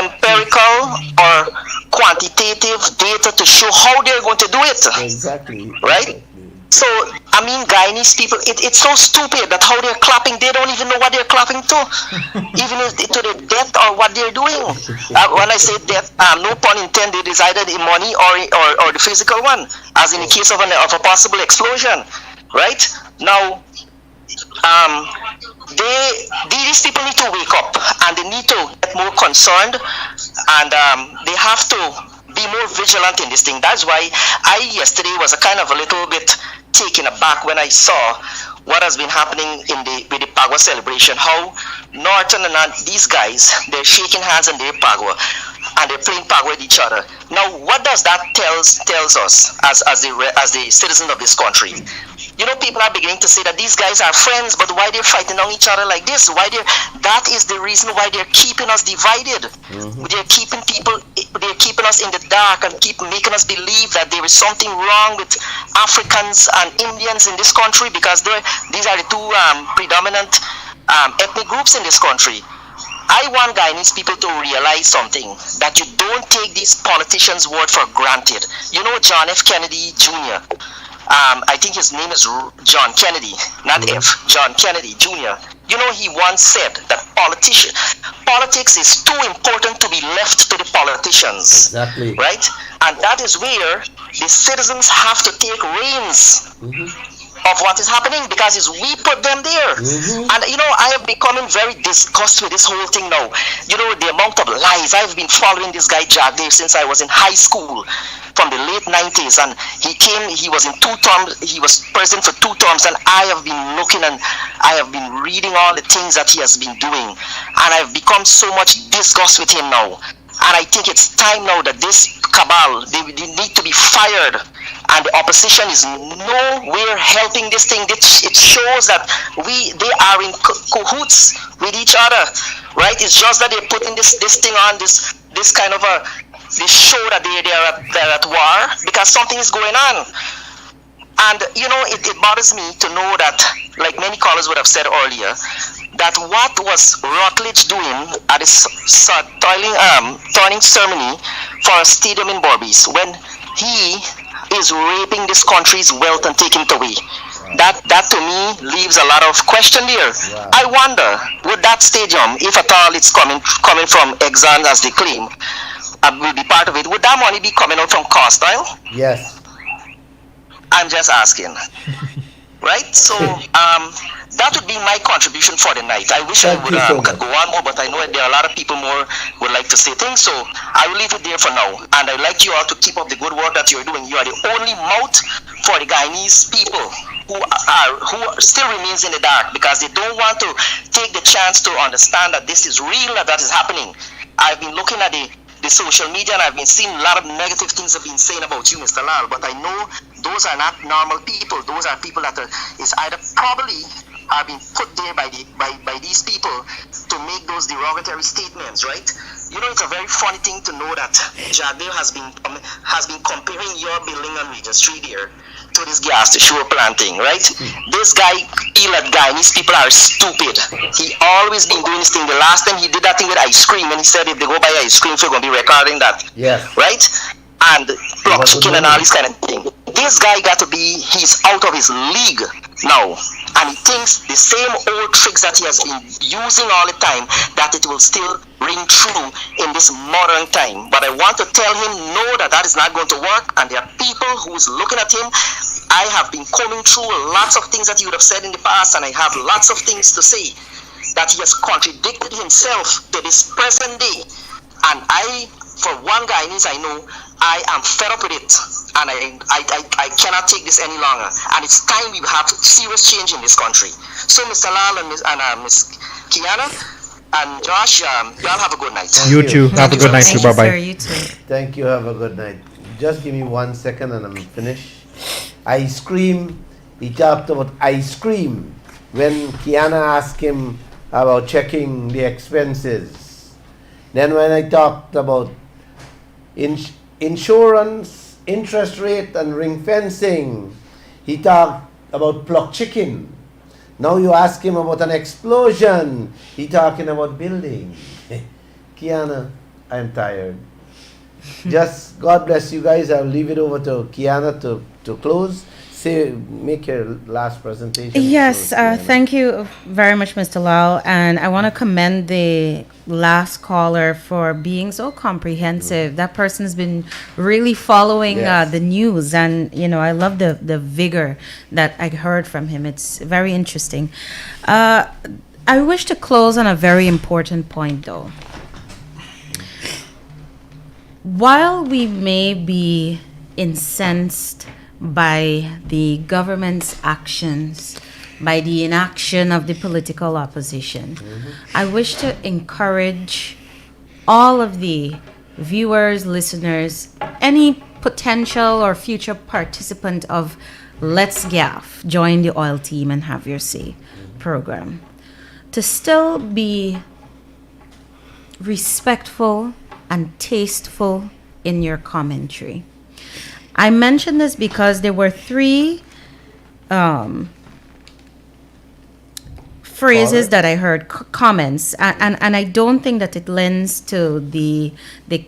empirical or quantitative data to show how they're going to do it. Exactly. Right? So, I mean, Guyanese people, it's so stupid that how they're clapping, they don't even know what they're clapping to, even if to the death or what they're doing. When I say death, no pun intended, is either the money or the physical one, as in the case of a possible explosion, right? Now, these people need to wake up, and they need to get more concerned, and they have to be more vigilant in this thing. That's why I yesterday was a kind of a little bit taken aback when I saw what has been happening with the Pagua celebration, how Norton and these guys, they're shaking hands and they're Pagua, and they're playing Pagua with each other. Now, what does that tells us as the citizens of this country? You know, people are beginning to say that these guys are friends, but why they're fighting on each other like this? That is the reason why they're keeping us divided. They're keeping us in the dark and keep making us believe that there is something wrong with Africans and Indians in this country, because these are the two predominant ethnic groups in this country. I want Guyanese people to realize something, that you don't take these politicians' word for granted. You know John F. Kennedy Jr., I think his name is John Kennedy, not F, John Kennedy Jr. You know, he once said that politics is too important to be left to the politicians. Exactly. Right? And that is where the citizens have to take reins of what is happening, because it's we put them there. And you know, I have becoming very disgusted with this whole thing now. You know, the amount of lies. I've been following this guy Jagdev since I was in high school, from the late 90s, and he was in 2 terms, he was president for 2 terms, and I have been looking and I have been reading all the things that he has been doing, and I've become so much disgust with him now. And I think it's time now that this cabal, they need to be fired, and the opposition is nowhere helping this thing. It shows that they are in cahoots with each other, right? It's just that they're putting this thing on, this kind of this show that they're at war, because something is going on. And you know, it bothers me to know that, like many callers would have said earlier, that what was Rutledge doing at this turning ceremony for a stadium in Berbice, when he is raping this country's wealth and taking it away. That to me leaves a lot of question there. I wonder, would that stadium, if at all it's coming from Exxon as they claim, will be part of it, would that money be coming out from cost oil? Yes. I'm just asking. Right? So that would be my contribution for the night. I wish I would could go on more, but I know there are a lot of people more would like to say things, so I will leave it there for now. And I'd like you all to keep up the good work that you're doing. You are the only mouth for the Guyanese people who still remains in the dark, because they don't want to take the chance to understand that this is real, that is happening. I've been looking at the social media, and I've been seeing a lot of negative things have been saying about you, Mr. Lal, but I know those are not normal people. Those are people that is either probably are being put there by these people to make those derogatory statements, right? You know, it's a very funny thing to know that Jagdev has been comparing your building on Regent Street here to this gas to sure planting, right? This guy feel that Guyanese people are stupid. He always been doing this thing. The last time he did that thing with ice cream, when he said if they go buy ice cream, we're gonna be recording that. Yes. Right? And plug chicken and all this kind of thing. This guy he's out of his league now. And he thinks the same old tricks that he has been using all the time, that it will still ring true in this modern time. But I want to tell him, no, that is not going to work. And there are people who's looking at him. I have been combing through lots of things that he would have said in the past, and I have lots of things to say that he has contradicted himself to this present day. And I, for one Guyanese I know, I am fed up with it. And I cannot take this any longer. And it's time we have serious change in this country. So, Mr. Lal and Ms. Kiana and Josh, y'all have a good night. You too. Have a good night too. Bye bye. Sir, you too. Thank you. Have a good night. Just give me 1 second and I'm finished. Ice cream. He talked about ice cream when Kiana asked him about checking the expenses. Then when I talked about insurance, interest rate, and ring fencing, he talked about plucked chicken. Now you ask him about an explosion, he talking about building. Kiana, I am tired. Just God bless you guys. I'll leave it over to Kiana to close. Make your last presentation. Yes, thank you very much, Mr. Lal. And I want to commend the last caller for being so comprehensive. That person's been really following the news. And, you know, I love the vigor that I heard from him. It's very interesting. I wish to close on a very important point, though. While we may be incensed by the government's actions, by the inaction of the political opposition, I wish to encourage all of the viewers, listeners, any potential or future participant of Let's Gaff, join the oil team and have your say program, to still be respectful and tasteful in your commentary. I mention this because there were three phrases that I heard, comments, and I don't think that it lends to the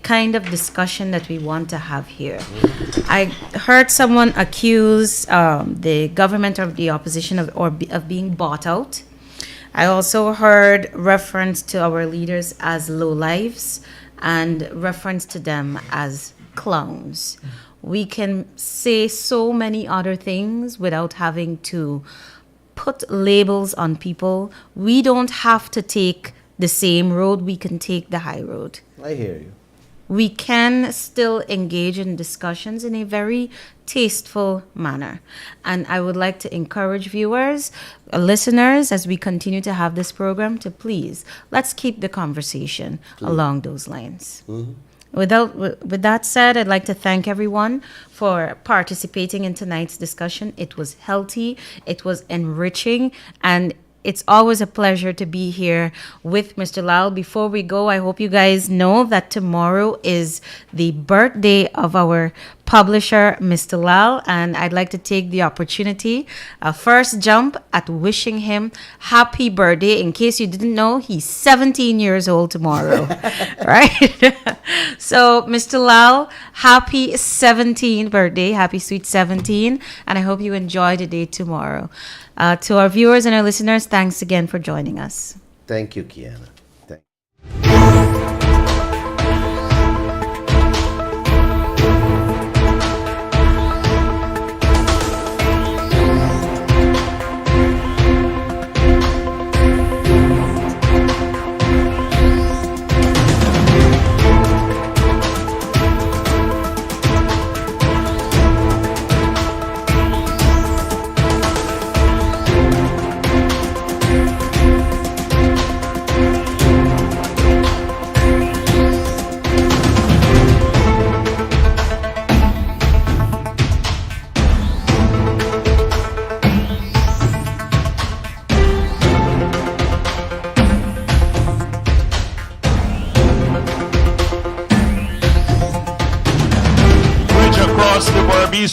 kind of discussion that we want to have here. I heard someone accuse the government or the opposition of being bought out. I also heard reference to our leaders as lowlifes and reference to them as clowns. We can say so many other things without having to put labels on people. We don't have to take the same road. We can take the high road. I hear you. We can still engage in discussions in a very tasteful manner. And I would like to encourage viewers, listeners, as we continue to have this program, to please, let's keep the conversation along those lines. With that said, I'd like to thank everyone for participating in tonight's discussion. It was healthy, it was enriching, and it's always a pleasure to be here with Mr. Lal. Before we go, I hope you guys know that tomorrow is the birthday of our publisher, Mr. Lal, and I'd like to take the opportunity, first jump at wishing him happy birthday. In case you didn't know, he's 17 years old tomorrow, right? So, Mr. Lal, happy 17th birthday, happy sweet 17, and I hope you enjoy the day tomorrow. To our viewers and our listeners, thanks again for joining us. Thank you, Kiana.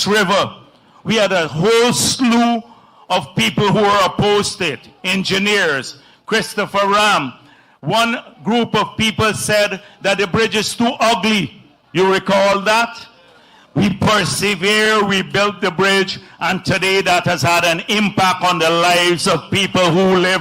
River, we had a whole slew of people who were opposed to it. Engineers, Christopher Ram. One group of people said that the bridge is too ugly. You recall that? We persevere, we built the bridge, and today that has had an impact on the lives of people who live